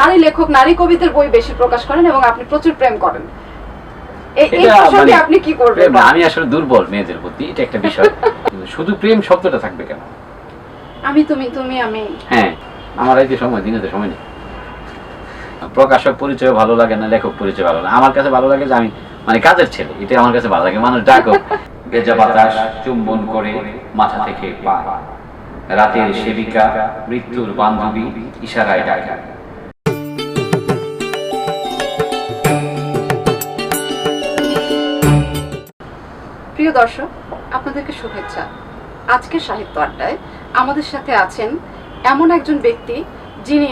নারী লেখক নারী কবিদের বই বেশি প্রকাশ করেন এবং আপনি প্রচুর প্রেম করেন। এই প্রসঙ্গে আপনি কি করবেন? আমি আসলে দুর্বল মেয়েদের প্রতি, এটা একটা বিষয়। শুধু প্রেম শব্দটা থাকবে কেন? আমি তুমি তুমি আমি, হ্যাঁ, আমার এই যে সময় দিনে সময় নেই। প্রকাশক পরিচয় ভালো লাগে না, লেখক পরিচয় ভালো না। আমার কাছে ভালো লাগে যে আমি মানে কাজের ছেলে, এটা আমার কাছে ভালো লাগে। মানুষ ডাকো ভেজা বাতাস চুম্বন করে মাথা থেকে পা, রাতের সেবিকা মৃত্যুর বান্ধবী ইশারায় ডাকা। প্রিয় দর্শক, আপনাদেরকে শুভেচ্ছা। আজকের সাহিত্য আড্ডায় আমাদের সাথে আছেন এমন একজন ব্যক্তি যিনি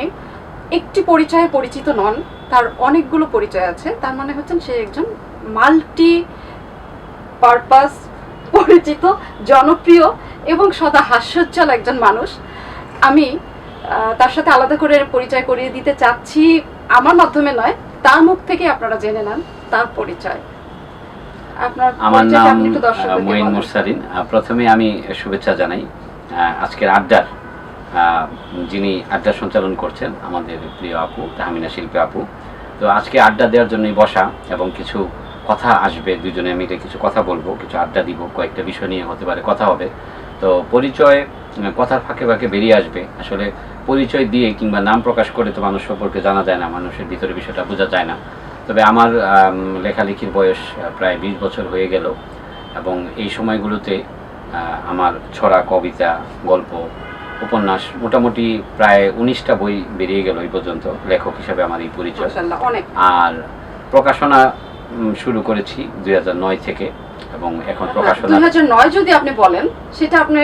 একটি পরিচয়ে পরিচিত নন, তার অনেকগুলো পরিচয় আছে। তার মানে হচ্ছেন সে একজন মাল্টি পারপাস পরিচিত, জনপ্রিয় এবং সদা হাস্যোজ্জ্বল একজন মানুষ। আমি তার সাথে আলাদা করে পরিচয় করিয়ে দিতে চাচ্ছি, আমার মাধ্যমে নয়, তার মুখ থেকে আপনারা জেনে নেন তার পরিচয়। আমার নাম মঈন মুরসালিন। প্রথমে আমি শুভেচ্ছা জানাই আজকের আড্ডার যিনি আড্ডা সঞ্চালন করছেন, আমাদের প্রিয় আপু তাহমিনা শিল্পী আপু। তো আজকে আড্ডা দেওয়ার জন্যই বসা, এবং কিছু কথা আসবে, দুজনে মিলে কিছু কথা বলবো, কিছু আড্ডা দিব, কয়েকটা বিষয় নিয়ে হতে পারে কথা হবে। তো পরিচয় কথার ফাঁকে ফাঁকে বেরিয়ে আসবে। আসলে পরিচয় দিয়ে কিংবা নাম প্রকাশ করে তো মানুষ সম্পর্কে জানা যায় না, মানুষের ভিতরে বিষয়টা বোঝা যায় না। তবে আমার লেখালেখির বয়স প্রায় 20 বছর হয়ে গেল, এবং এই সময়গুলোতে আমার ছড়া, কবিতা, গল্প, উপন্যাস মোটামুটি প্রায় 19টা বই বেরিয়ে গেল এই পর্যন্ত। লেখক হিসাবে আমার এই পরিচয়। আর প্রকাশনা শুরু করেছি 2009 থেকে, এবং এখন প্রকাশনা 2009 যদি আপনি বলেন, সেটা আপনি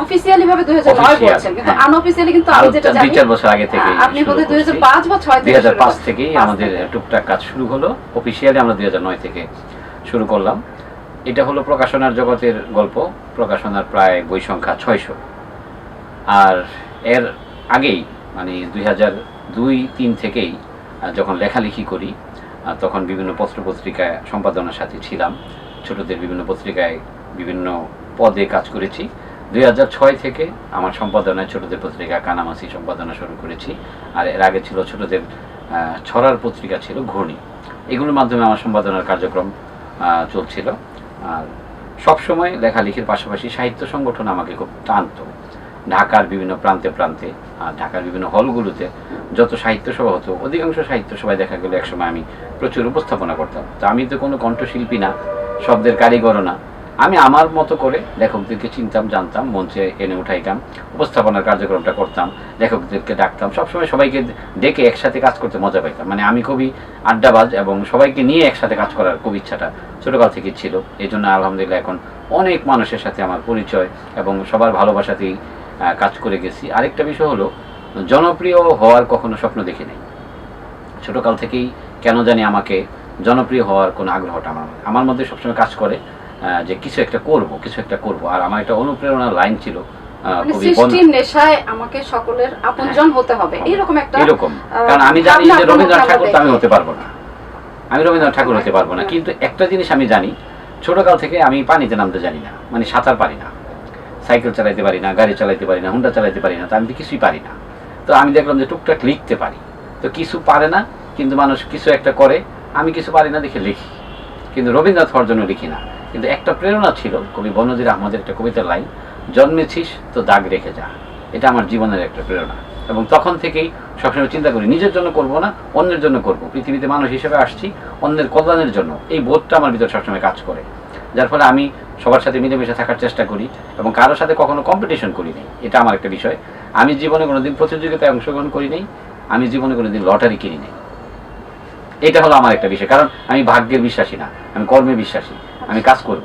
অফিশিয়ালি ভাবে 2009 বলছেন, কিন্তু আনঅফিশিয়ালি কিন্তু আমি যেটা জানি 2-4 বছর আগে থেকে আপনি বলতে 2005 বা 6 থেকে 2005 থেকেই আমাদের টুকটাক কাজ শুরু হলো। অফিশিয়ালি আমরা 2009 থেকে শুরু করলাম। এটা হলো প্রকাশনার জগতের গল্প। প্রকাশনার প্রায় বই সংখ্যা 600। আর এর আগেই মানে 2002-03 থেকেই যখন লেখালেখি করি, তখন বিভিন্ন পত্রপত্রিকায় সম্পাদনার সাথে ছিলাম। ছোটদের বিভিন্ন পত্রিকায় বিভিন্ন পদে কাজ করেছি। 2006 থেকে আমার সম্পাদনায় ছোটদের পত্রিকা কানামাসি সম্পাদনা শুরু করেছি। আর এর আগে ছিল ছোটদের ছড়ার পত্রিকা ছিল ঘূর্ণি। এগুলোর মাধ্যমে আমার সম্পাদনার কার্যক্রম চলছিল। আর সবসময় লেখালেখির পাশাপাশি সাহিত্য সংগঠন আমাকে খুব টানত। ঢাকার বিভিন্ন প্রান্তে প্রান্তে আর ঢাকার বিভিন্ন হলগুলোতে যত সাহিত্য সভা হতো, অধিকাংশ সাহিত্য সভায় দেখা গেল একসময় আমি প্রচুর উপস্থাপনা করতাম। তো আমি তো কোনো কণ্ঠশিল্পী না, শব্দের কারিগরও না। আমি আমার মতো করে লেখকদেরকে চিনতাম, জানতাম, মঞ্চে এনে উঠাইতাম, উপস্থাপনার কার্যক্রমটা করতাম, লেখকদেরকে ডাকতাম। সবসময় সবাইকে ডেকে একসাথে কাজ করতে মজা পাইতাম। মানে আমি খুবই আড্ডাবাজ, এবং সবাইকে নিয়ে একসাথে কাজ করার খুব ইচ্ছাটা ছোটকাল থেকে ছিল। এই জন্য আলহামদুলিল্লাহ এখন অনেক মানুষের সাথে আমার পরিচয়, এবং সবার ভালোবাসাতেই কাজ করে গেছি। আরেকটা বিষয় হলো, জনপ্রিয় হওয়ার কখনো স্বপ্ন দেখি নাই। ছোটকাল থেকেই কেন জানি আমাকে জনপ্রিয় হওয়ার কোনো আগ্রহটা আমার মধ্যে সবসময় কাজ করে, যে কিছু একটা করব। আর আমার একটা অনুপ্রেরণার লাইন ছিল, সৃষ্টির নেশায় আমাকে সকলের আপনজন হতে হবে, এরকম কারণ আমি জানি যে রবীন্দ্রনাথ ঠাকুর তো আমি হতে পারবো না, আমি রবীন্দ্রনাথ ঠাকুর হতে পারবো না। কিন্তু একটা জিনিস আমি জানি, ছোটকাল থেকে আমি পানিতে নামতে জানি না, মানে সাঁতার পারি না, সাইকেল চালাইতে পারি না, গাড়ি চালাইতে পারি না, হুন্ডা চালাইতে পারি না। তো আমি তো কিছুই পারি না। তো আমি দেখলাম যে টুকটাক লিখতে পারি। তো কিছু পারে না, কিন্তু মানুষ কিছু একটা করে, আমি কিছু পারি না দেখে লিখি, কিন্তু রবীন্দ্রনাথ হওয়ার জন্য লিখি না। কিন্তু একটা প্রেরণা ছিল কবি বনজির আহমদের একটা কবিতার লাইন, জন্মেছিস তো দাগ রেখে যা। এটা আমার জীবনের একটা প্রেরণা, এবং তখন থেকেই সবসময় চিন্তা করি নিজের জন্য করব না, অন্যের জন্য করব। পৃথিবীতে মানুষ হিসেবে আসছি অন্যের কল্যাণের জন্য, এই বোধটা আমার ভিতর সবসময় কাজ করে। যার ফলে আমি সবার সাথে মিলেমিশে থাকার চেষ্টা করি, এবং কারোর সাথে কখনো কম্পিটিশন করি নাই। এটা আমার একটা বিষয়। আমি জীবনে কোনোদিন প্রতিযোগিতায় অংশগ্রহণ করি নাই, আমি জীবনে কোনোদিন লটারি কিনি নাই। এটা হলো আমার একটা বিষয়, কারণ আমি ভাগ্যের বিশ্বাসী না, আমি কর্মে বিশ্বাসী, আমি কাজ করব।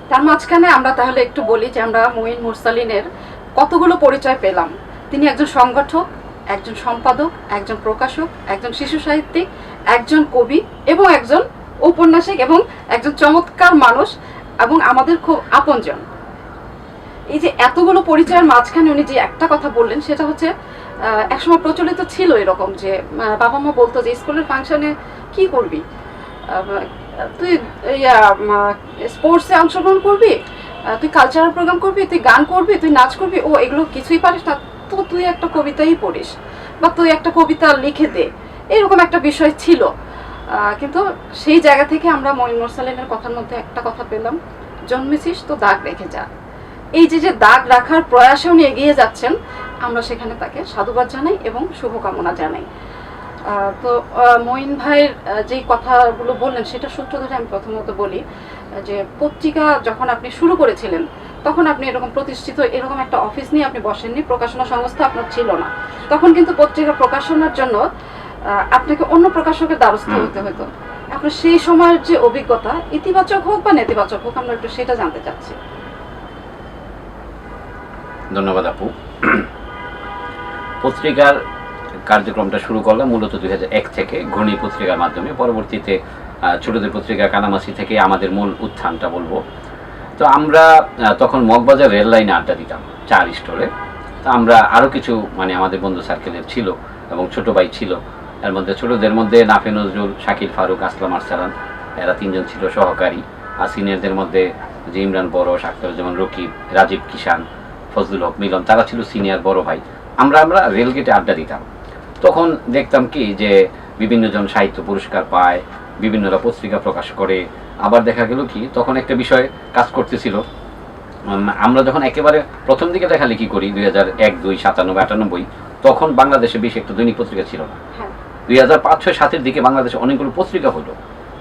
তার মাঝখানে আমরা তাহলে একটু বলি যে আমরা মঈন মুরসালিনের কতগুলো পরিচয় পেলাম। তিনি একজন সংগঠক, একজন সম্পাদক, একজন প্রকাশক, একজন শিশু সাহিত্যিক, একজন কবি, এবং একজন ঔপন্যাসিক, এবং একজন চমৎকার মানুষ, এবং আমাদের খুব আপনজন। এই যে এতগুলো পরিচয়ের মাঝখানে উনি যে একটা কথা বললেন, সেটা হচ্ছে একসময় প্রচলিত ছিল এরকম যে বাবা মা বলতো যে স্কুলের ফাংশনে কি করবি, তুই স্পোর্টসে অংশগ্রহণ করবি, তুই কালচারাল প্রোগ্রাম করবি, তুই গান করবি, তুই নাচ করবি, ও এগুলো কিছুই পারিস না, তো তুই একটা কবিতাই পড়িস। বা তুই একটা কবিতা লিখে দে, এরকম একটা বিষয় ছিল। কিন্তু সেই জায়গা থেকে আমরা মঈন মোরসালিনের কথার মধ্যে একটা কথা পেলাম, জন্মেছিস তো দাগ রেখে যা। এই যে যে দাগ রাখার প্রয়াসে উনি এগিয়ে যাচ্ছেন, আমরা সেখানে তাকে সাধুবাদ জানাই এবং শুভকামনা জানাই। তো মঈন ভাইয়ের যেই কথাগুলো বললেন সেটা সূত্র ধরে আমি প্রথমত বলি যে পত্রিকা যখন আপনি শুরু করেছিলেন তখন আপনি এরকম প্রতিষ্ঠিত এরকম একটা অফিস নিয়ে আপনি বসেননি, প্রকাশনা সংস্থা আপনার ছিল না। তখন কিন্তু পত্রিকা প্রকাশনার জন্য আপনাকে অন্য প্রকাশকের দ্বারস্থ হতে হতো। আপনার সেই সময়ের যে অভিজ্ঞতা, ইতিবাচক হোক বা নেতিবাচক হোক, আমরা একটু সেটা জানতে চাচ্ছি। ধন্যবাদ আপু। পত্রিকার কার্যক্রমটা শুরু করলাম মূলত 2001 থেকে ঘূর্ণি পত্রিকার মাধ্যমে। পরবর্তীতে ছোটদের পত্রিকা কানামাছি থেকে আমাদের মূল উত্থানটা বলবো। তো আমরা তখন মগবাজার রেল লাইনে আড্ডা দিতাম, 4 স্টলে। তো আমরা আরও কিছু মানে আমাদের বন্ধু সার্কেলের ছিল এবং ছোট ভাই ছিল। এর মধ্যে ছোটদের মধ্যে নাফে নজরুল, শাকিল ফারুক, আসলাম আরসালান, এরা 3 জন ছিল সহকারী। আর সিনিয়রদের মধ্যে যে ইমরান বরস, আখতারুজ্জামান রকিব, রাজীব কিষান, ফজলুল হক মিলন, তারা ছিল সিনিয়র বড় ভাই। আমরা রেলগেটে আড্ডা দিতাম। তখন দেখতাম কি যে বিভিন্ন জন সাহিত্য পুরস্কার পায়, বিভিন্নরা পত্রিকা প্রকাশ করে। আবার দেখা গেল কি তখন একটা বিষয় কাজ করতেছিল, আমরা যখন একেবারে প্রথম দিকে লেখালেখি করি 2001, 2, 97, 98, তখন বাংলাদেশে বেশি একটা দৈনিক পত্রিকা ছিল না। 2005, 6, 7-এর দিকে বাংলাদেশে অনেকগুলো পত্রিকা হলো।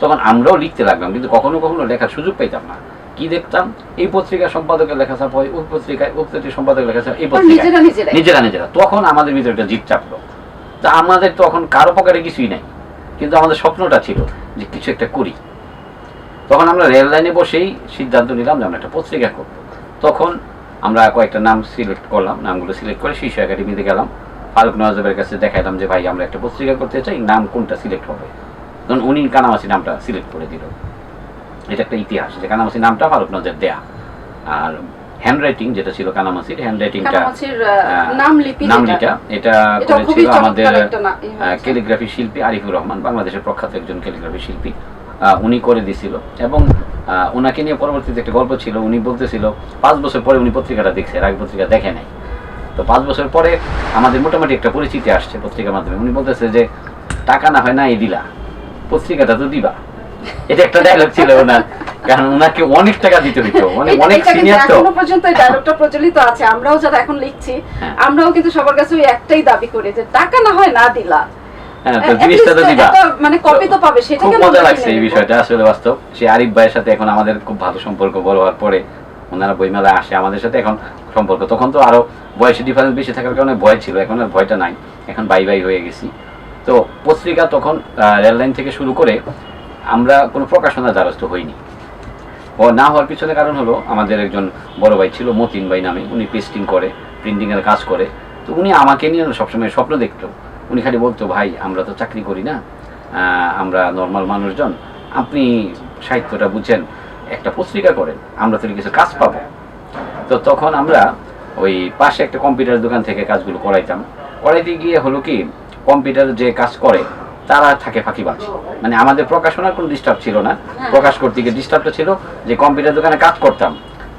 তখন আমরাও লিখতে লাগলাম, কিন্তু কখনো কখনো লেখার সুযোগ পাইতাম না। কি দেখতাম, এই পত্রিকা সম্পাদকের লেখা ছাপ হয়, ওই পত্রিকায় ওই পত্রিকা সম্পাদকের লেখা ছাপ, এই পত্রিকায় নিজেরা। তখন আমাদের ভিতরে একটা জিদ চাপলো। তা আমাদের তখন কারো পকেটে কিছুই নাই, কিন্তু আমাদের স্বপ্নটা ছিল যে কিছু একটা করি। তখন আমরা রেল লাইনে বসেই সিদ্ধান্ত নিলাম যে আমরা একটা পত্রিকা করব। তখন আমরা কয়েকটা নাম সিলেক্ট করলাম, নামগুলো সিলেক্ট করে শিশু একাডেমিতে গেলাম, ফারুক নওয়াজের কাছে দেখাইলাম যে ভাই আমরা একটা পত্রিকা করতে চাই, নাম কোনটা সিলেক্ট হবে। তখন উনি কানামাছি নামটা সিলেক্ট করে দিল। এটা একটা ইতিহাস যে কানামাছি নামটা ফারুক নওয়াজের দেয়া। আর হ্যান্ডরাইটিং যেটা ছিল কানামাছির হ্যান্ডরাইটিংটা, নামলিটা এটা করেছিল আমাদের ক্যালিগ্রাফি শিল্পী আরিফুর রহমান, বাংলাদেশের প্রখ্যাত একজন ক্যালিগ্রাফি শিল্পী। উনি করে দিছিল। এবং ওনাকে নিয়ে পরবর্তীতে একটা গল্প ছিল। উনি বলতেছিল 5 বছর পরে উনি পত্রিকাটা দেখছে, এর আগে পত্রিকা দেখে নাই। তো 5 বছর পরে আমাদের মোটামুটি একটা পরিচিতি আসছে পত্রিকার মাধ্যমে। উনি বলতেছে যে টাকা না হয় না এই দিলা, পত্রিকাটা তো দিবা। এটা একটা ডায়লগ ছিল ওনার, কারণ ওনাকে অনেক টাকা দিতে হইতো, অনেক সিনিয়র। তো এখনো পর্যন্ত এই ডায়লগটা প্রচলিত আছে। আমরাও যারা এখন লিখছি আমরাও কিন্তু সবার কাছে ওই একটাই দাবি করি যে টাকা না হয় না দিলা, মানে কপি তো পাবে। সেটা খুব মজা লাগছে এই বিষয়টা আসলে বাস্তব। সে আরিফ ভাইয়ের সাথে এখন আমাদের খুব ভালো সম্পর্ক, বড় হওয়ার পরে ওনারা বইমেলায় আসে আমাদের সাথে এখন সম্পর্ক। তখন তো আরো বয়সের ডিফারেন্স বেশি থাকার কারণে ভয় ছিল, এখন আর ভয়টা নাই, এখন বাই বাই হয়ে গেছি। তো পত্রিকা তখন রেল লাইন থেকে শুরু করে আমরা কোনো প্রকাশনার দ্বারস্থ হইনি। ও না হওয়ার পিছনে কারণ হলো আমাদের একজন বড় ভাই ছিল মতিন ভাই নামে, উনি পেস্টিং করে, প্রিন্টিং এর কাজ করে। তো উনি আমাকে নিয়ে সবসময় স্বপ্ন দেখতো। উনি খালি বলতো ভাই আমরা তো চাকরি করি না, আমরা নর্মাল মানুষজন, আপনি সাহিত্যটা বুঝেন, একটা পত্রিকা করেন, আমরা তো কিছু কাজ পাবো। তো তখন আমরা ওই পাশে একটা কম্পিউটার দোকান থেকে কাজগুলো করাইতে গিয়ে হলো কি কম্পিউটার যে কাজ করে তারা থাকে ফাঁকিবাজ। মানে আমাদের প্রকাশনার কোনো ডিস্টার্ব ছিল না, প্রকাশ করতে গিয়ে ডিস্টার্বটা ছিল যে কম্পিউটার দোকানে কাজ করতাম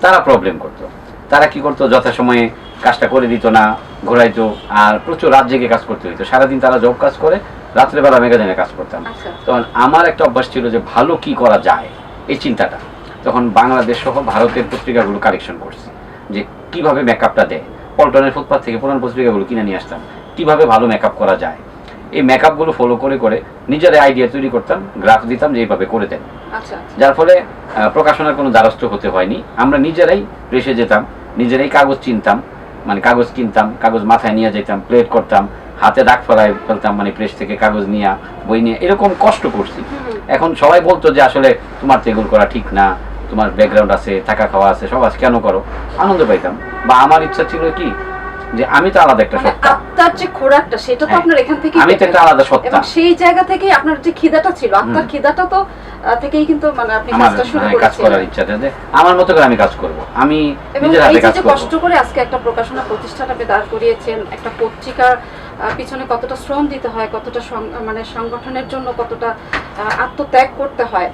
তারা প্রবলেম করতো। তারা কি করতো, যথাসময়ে কাজটা করে দিত না, ঘোরাইতো, আর প্রচুর রাত জেগে কাজ করতে হইতো। সারাদিন তারা জব কাজ করে, রাত্রেবেলা ম্যাগাজিনে কাজ করতাম। তখন আমার একটা অভ্যাস ছিল যে ভালো কি করা যায় এই চিন্তাটা। তখন বাংলাদেশ সহ ভারতের পত্রিকাগুলো কালেকশন করছি যে কিভাবে মেকআপটা দেয়। পল্টনের ফুটপাথ থেকে পুরান পত্রিকাগুলো কিনে নিয়ে আসতাম, কিভাবে ভালো মেকআপ করা যায়। এই মেকআপগুলো ফলো করে করে নিজেরাই আইডিয়া তৈরি করতাম, গ্রাফ দিতাম যে এইভাবে করে দেন। যার ফলে প্রকাশনার কোনো দ্বারস্থ হতে হয়নি। আমরা নিজেরাই প্রেসে যেতাম, নিজেরাই কাগজ চিনতাম, মানে কাগজ কিনতাম, কাগজ মাথায় নিয়ে যেতাম, প্লেট করতাম, হাতে দাগ ফেলতাম, মানে প্রেস থেকে কাগজ নিয়ে বই নিয়ে, এরকম কষ্ট করছি। এখন সবাই বলতো যে আসলে তোমার তো এগুলো করা ঠিক না, তোমার ব্যাকগ্রাউন্ড আছে, থাকা খাওয়া আছে, সব আছে, কেন করো? আনন্দ পাইতাম। বা আমার ইচ্ছা ছিল কি যে আমি তো আলাদা একটা সত্তা, আত্মার যে খোরাকটা সেটা তো আপনার এখান থেকে, আমি তো একটা আলাদা সত্তা, এবং সেই জায়গা থেকে আপনার যে খিদাটা ছিল, আত্মার খিদাটা তো থেকেই কিন্তু মানে আপনি কাজটা শুরু করেছেন। কাজ করার ইচ্ছাটা যে আমার মতো করে আমি কাজ করব, আমি নিজের হাতে কাজ করব। কষ্ট করে আজকে একটা প্রকাশনা প্রতিষ্ঠান আপনি দাঁড় করিয়েছেন, একটা পত্রিকার পিছনে কতটা শ্রম দিতে হয়, কতটা মানে সংগঠনের জন্য কতটা আত্মত্যাগ করতে হয়,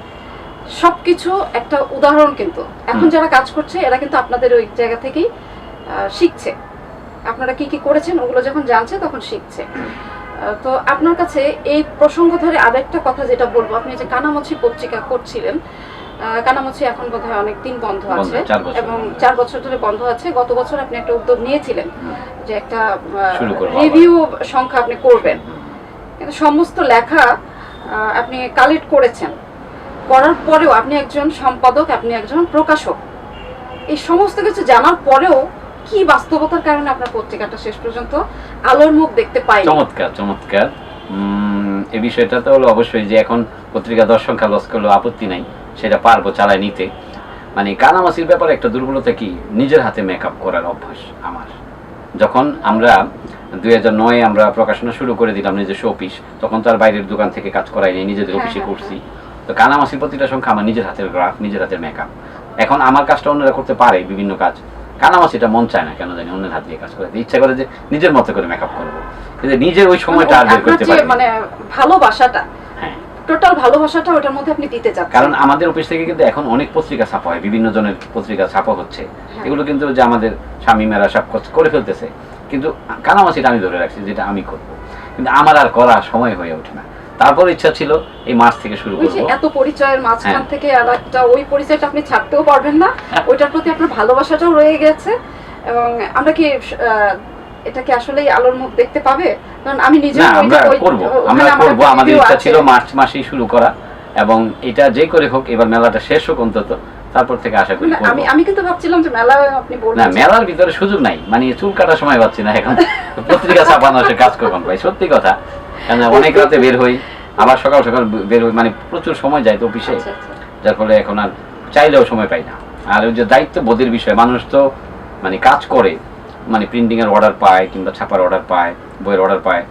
সবকিছু একটা উদাহরণ। কিন্তু এখন যারা কাজ করছে এরা কিন্তু আপনাদের ওই জায়গা থেকেই শিখছে। আপনারা কি কি করেছেন ওগুলো যখন জানছে তখন শিখছে। তো আপনার কাছে এই প্রসঙ্গ ধরে আরেকটা কথা যেটা বলবো, আপনি যে কানামাছি পত্রিকা করছিলেন, কানামাছি এখন বোধহয় অনেক দিন বন্ধ আছে 4 বছর। এবং 4 বছর ধরে বন্ধ আছে। গত বছর আপনি একটা উদ্যোগ নিয়েছিলেন যে একটা শুরু করবো রিভিউ সংখ্যা আপনি করবেন, কিন্তু সমস্ত লেখা আপনি কালেক্ট করেছেন, করার পরেও আপনি একজন সম্পাদক, আপনি একজন প্রকাশক, এই সমস্ত কিছু জানার পরেও কি বাস্তবতার কারণে আপনার পত্রিকাটা শেষ পর্যন্ত আলোর মুখ দেখতে পায়নি? চমৎকার চমৎকার। এই বিষয়টা তো হলো অবশ্যই যে এখন পত্রিকা 10 সংখ্যা লস করলেও আপত্তি নাই, সেটা পারবো চালায় নিতে। মানে কানামাছির ব্যাপারে একটা দুর্বলতা কি, নিজের হাতে মেকআপ করার অভ্যাস আমার। যখন আমরা 2009 আমরা প্রকাশনা শুরু করে দিলাম নিজস্ব অফিস, তখন তো আর বাইরের দোকান থেকে কাজ করাই নেই, নিজেদের অফিসে করছি। তো কানামাছির প্রতিটা সংখ্যা আমার নিজের হাতের গ্রাফ, নিজের হাতের মেকআপ। এখন আমার কাজটা অন্যরা করতে পারে বিভিন্ন কাজ, কানামাছিটা মন চায় না কেন জানি, অন্যের হাত দিয়ে কাজ করে ইচ্ছা করে যে নিজের মতো করে মেকআপ করবো, কিন্তু নিজের ওই সময়টা আর বের করতে পারি না। মানে ভালোবাসাটা, হ্যাঁ, টোটাল ভালোবাসাটা ওটার মধ্যে আপনি দিতে চাচ্ছেন। কারণ আমাদের অফিস থেকে কিন্তু এখন অনেক পত্রিকা ছাপা হয়, বিভিন্ন জনের পত্রিকা ছাপা হচ্ছে, এগুলো কিন্তু যে আমাদের স্বামীমেরা সব করে ফেলতেছে, কিন্তু কানামাছিটা আমি ধরে রাখছি যেটা আমি করবো, কিন্তু আমার আর করার সময় হয়ে ওঠে না। তারপর ইচ্ছা ছিল এই মাস থেকে শুরু করবো। এত পরিচয়ের মাঝখান থেকে আর একটা ওই পরিচয়টা আপনি ছাড়তেও পারবেন না, ওইটার প্রতি আপনার ভালোবাসাটাও রয়ে গেছে। এবং আমরা কি এটাকে আসলে আলোর মুখ দেখতে পাবে? কারণ আমি নিজে আমরা করবো, আমাদের ইচ্ছা ছিল মার্চ মাসেই শুরু করা, এবং এটা যে করে হোক এবার মেলাটা শেষ হোক অন্তত, তারপর থেকে আশা করি করব। আমি কিন্তু ভাবছিলাম যে মেলা আপনি বলবেন না, মেলার ভিতরে সুযোগ নাই, মানে চুল কাটার সময় পাচ্ছি না এখন, পত্রিকা ছাপানো সে কাজ কখন পাই, সত্যি কথা। কারণ অনেক রাতে বের হই, আবার সকাল সকাল বের হই, মানে প্রচুর সময় যায় তো অফিসে, যার ফলে এখন আর চাইলেও সময় পাই না। আর ওই যে দায়িত্ব বোধের বিষয়, মানুষ তো মানে কাজ করে, মানে প্রিন্টিং এর অর্ডার পায় কিংবা ছাপার অর্ডার পায়, বইয়ের অর্ডার পায়,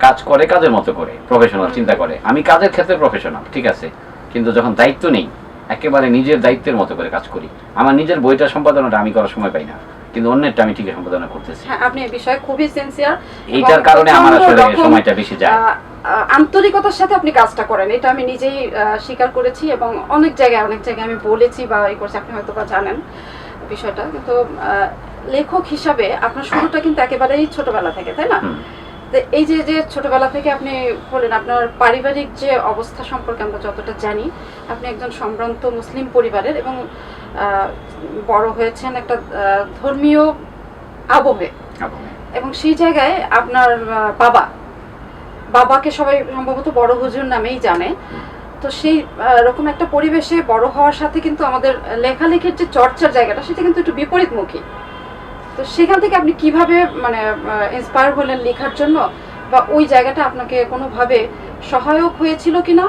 কাজ করে কাজের মতো করে, প্রফেশনাল চিন্তা করে। আমি কাজের ক্ষেত্রে প্রফেশনাল, ঠিক আছে, কিন্তু যখন দায়িত্ব নেই একেবারে নিজের দায়িত্বের মতো করে কাজ করি। আমার নিজের বইটা সম্পাদনাটা আমি করার সময় পাই না, কিন্তু অন্যেরটা আমি ঠিকই সম্পাদনা করতেছি। হ্যাঁ, আপনি এই বিষয়ে খুবই সিনসিয়ার, এইটার কারণে আমার আসলে সময়টা বেশি যায়। আন্তরিকতার সাথে আপনি কাজটা করেন, এটা আমি নিজেই স্বীকার করেছি এবং অনেক জায়গায় আমি বলেছি বা এই করছি, আপনি হয়তো বা জানেন বিষয়টা। কিন্তু লেখক হিসাবে আপনার শুরুটা কিন্তু একেবারেই ছোটবেলা থেকে, তাই না? এই যে যে ছোটবেলা থেকে আপনি বলেন আপনার পারিবারিক যে অবস্থা সম্পর্কে আমরা যতটা জানি, আপনি একজন সম্ভ্রান্ত মুসলিম পরিবারের এবং বড় হয়েছেন একটা ধর্মীয় আবহে, এবং সেই জায়গায় আপনার বাবাকে সবাই সম্ভবত বড় হুজুর নামেই জানে। তো সেই রকম একটা পরিবেশে বড় হওয়ার সাথে কিন্তু আমাদের লেখালেখির যে চর্চার জায়গাটা সেটা কিন্তু একটু বিপরীতমুখী। তো সেখান থেকে আপনি কিভাবে মানে ইন্সপায়ার হলেন লেখার জন্য, বা ওই জায়গাটা আপনাকে কোনোভাবে সহায়ক হয়েছিল কিনা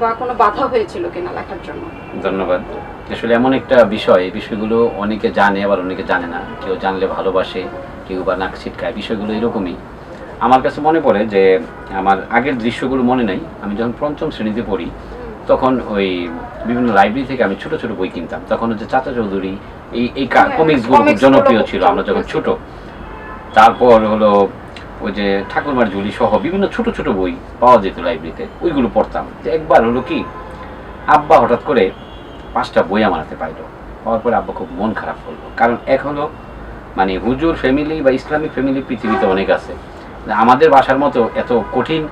বা কোনো বাধা হয়েছিল কিনা লেখার জন্য? ধন্যবাদ। আসলে এমন একটা বিষয়, এই বিষয়গুলো অনেকে জানে আবার অনেকে জানে না, কেউ জানলে ভালোবাসে, কেউ বা নাক ছিটকায়, বিষয়গুলো এরকমই। আমার কাছে মনে পড়ে যে আমার আগের দৃশ্যগুলো মনে নাই, আমি যখন 5ম শ্রেণীতে পড়ি তখন ওই বিভিন্ন লাইব্রেরি থেকে আমি ছোট ছোট বই কিনতাম, তখন হচ্ছে চাচা চৌধুরী এই কমিক্সগুলো খুব জনপ্রিয় ছিল আমরা যখন ছোট। তারপর হলো ওই যে ঠাকুরমার ঝুলি সহ বিভিন্ন ছোট ছোট বই পাওয়া যেত লাইব্রেরিতে, ওইগুলো পড়তাম। তো একবার হলো কি, আব্বা হঠাৎ করে 5টা বই আমার হাতে পাইলো, পাওয়ার পরে আব্বা খুব মন খারাপ করলো। কারণ এক হলো মানে হুজুর ফ্যামিলি বা ইসলামিক ফ্যামিলি পৃথিবীতে অনেক আছে, আমাদের বাসার মতো এত কঠিন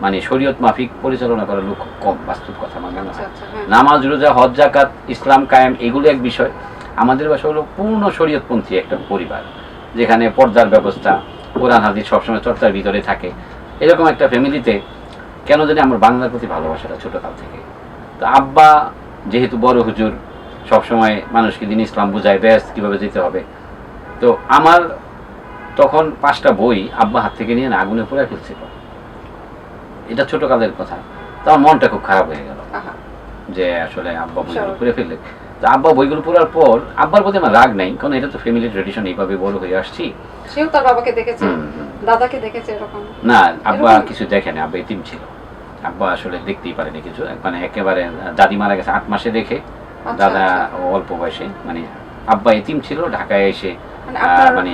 মানে শরীয়ত মাফিক পরিচালনা করার লোক খুব কম, বাস্তব কথা মানে নামাজ রোজা হজ জাকাত ইসলাম কায়েম এগুলো এক বিষয়, আমাদের বাসা হলো পূর্ণ শরীয়তপন্থী একটা পরিবার, যেখানে পর্দার ব্যবস্থা, কোরআন হাদিস সবসময় চর্চার ভিতরে থাকে। এরকম একটা ফ্যামিলিতে কেন জানি আমার বাংলার প্রতি ভালোবাসাটা ছোটকাল থেকে। তো আব্বা যেহেতু বড় হুজুর, সবসময় মানুষকে দিন ইসলাম বুঝায়, ব্যাস কীভাবে যেতে হবে। তো আমার তখন 5টা বই আব্বা হাত থেকে নিয়ে আগুনে পুড়ে ফেলছিল, এটা ছোটকালের কথা। তো আমার মনটা খুব খারাপ হয়ে গেল যে আসলে আব্বা বইগুলো পুড়ে ফেললে। তো আব্বা বইগুলো পড়ার পর আব্বার প্রতি আমার রাগ নাই, কারণ এটা তো ফ্যামিলি ট্রেডিশন, এইভাবে বড় হয়ে আসছি। সেও তার বাবাকে দেখেছে, দাদাকে দেখেছে এরকম না? আব্বা কিছু দেখেনি, আব্বা এতিম ছিল, আব্বা আসলে দেখতেই পারেনি কিছু, মানে একেবারে দাদি মারা গেছে 8 মাসে দেখে, দাদা অল্প বয়সে, মানে আব্বা এতিম ছিল, ঢাকায় এসে মানে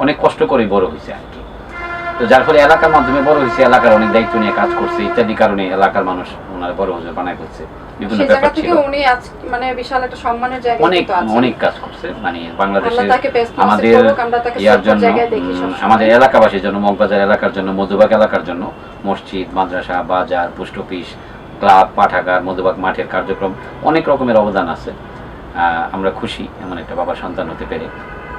অনেক কষ্ট করে বড় হয়েছে আর কি। তো যার ফলে এলাকার মাধ্যমে বড় হয়েছে, এলাকার অনেক দায়িত্ব নিয়ে কাজ করছে ইত্যাদি কারণে এলাকার মানুষ ওনারা বড় হুজুর বানায় ফেলছে। বিভিন্ন সেই ব্যাপার জায়গা থেকে ছিল, উনি আজ মানে বিশাল একটা সম্মানের জায়গায় অনেক কিন্তু আছেন। অনেক কাজ করছে, মানে বাংলাদেশে আল্লাহ তাকে best নসিব আমাদের করুক, আমরা তাকে ইয়ার শ্রদ্ধার জন্য জায়গায় দেখি সবসময়। আমাদের এলাকাবাসীর জন্য, মগবাজার এলাকার জন্য, মধুবাগ এলাকার জন্য মসজিদ, মাদ্রাসা, বাজার, পোস্ট অফিস, ক্লাব, পাঠাগার, মধুবাগ মাঠের কার্যক্রম অনেক রকমের অবদান আছে। আমরা খুশি এমন একটা বাবার সন্তান হতে পেরে।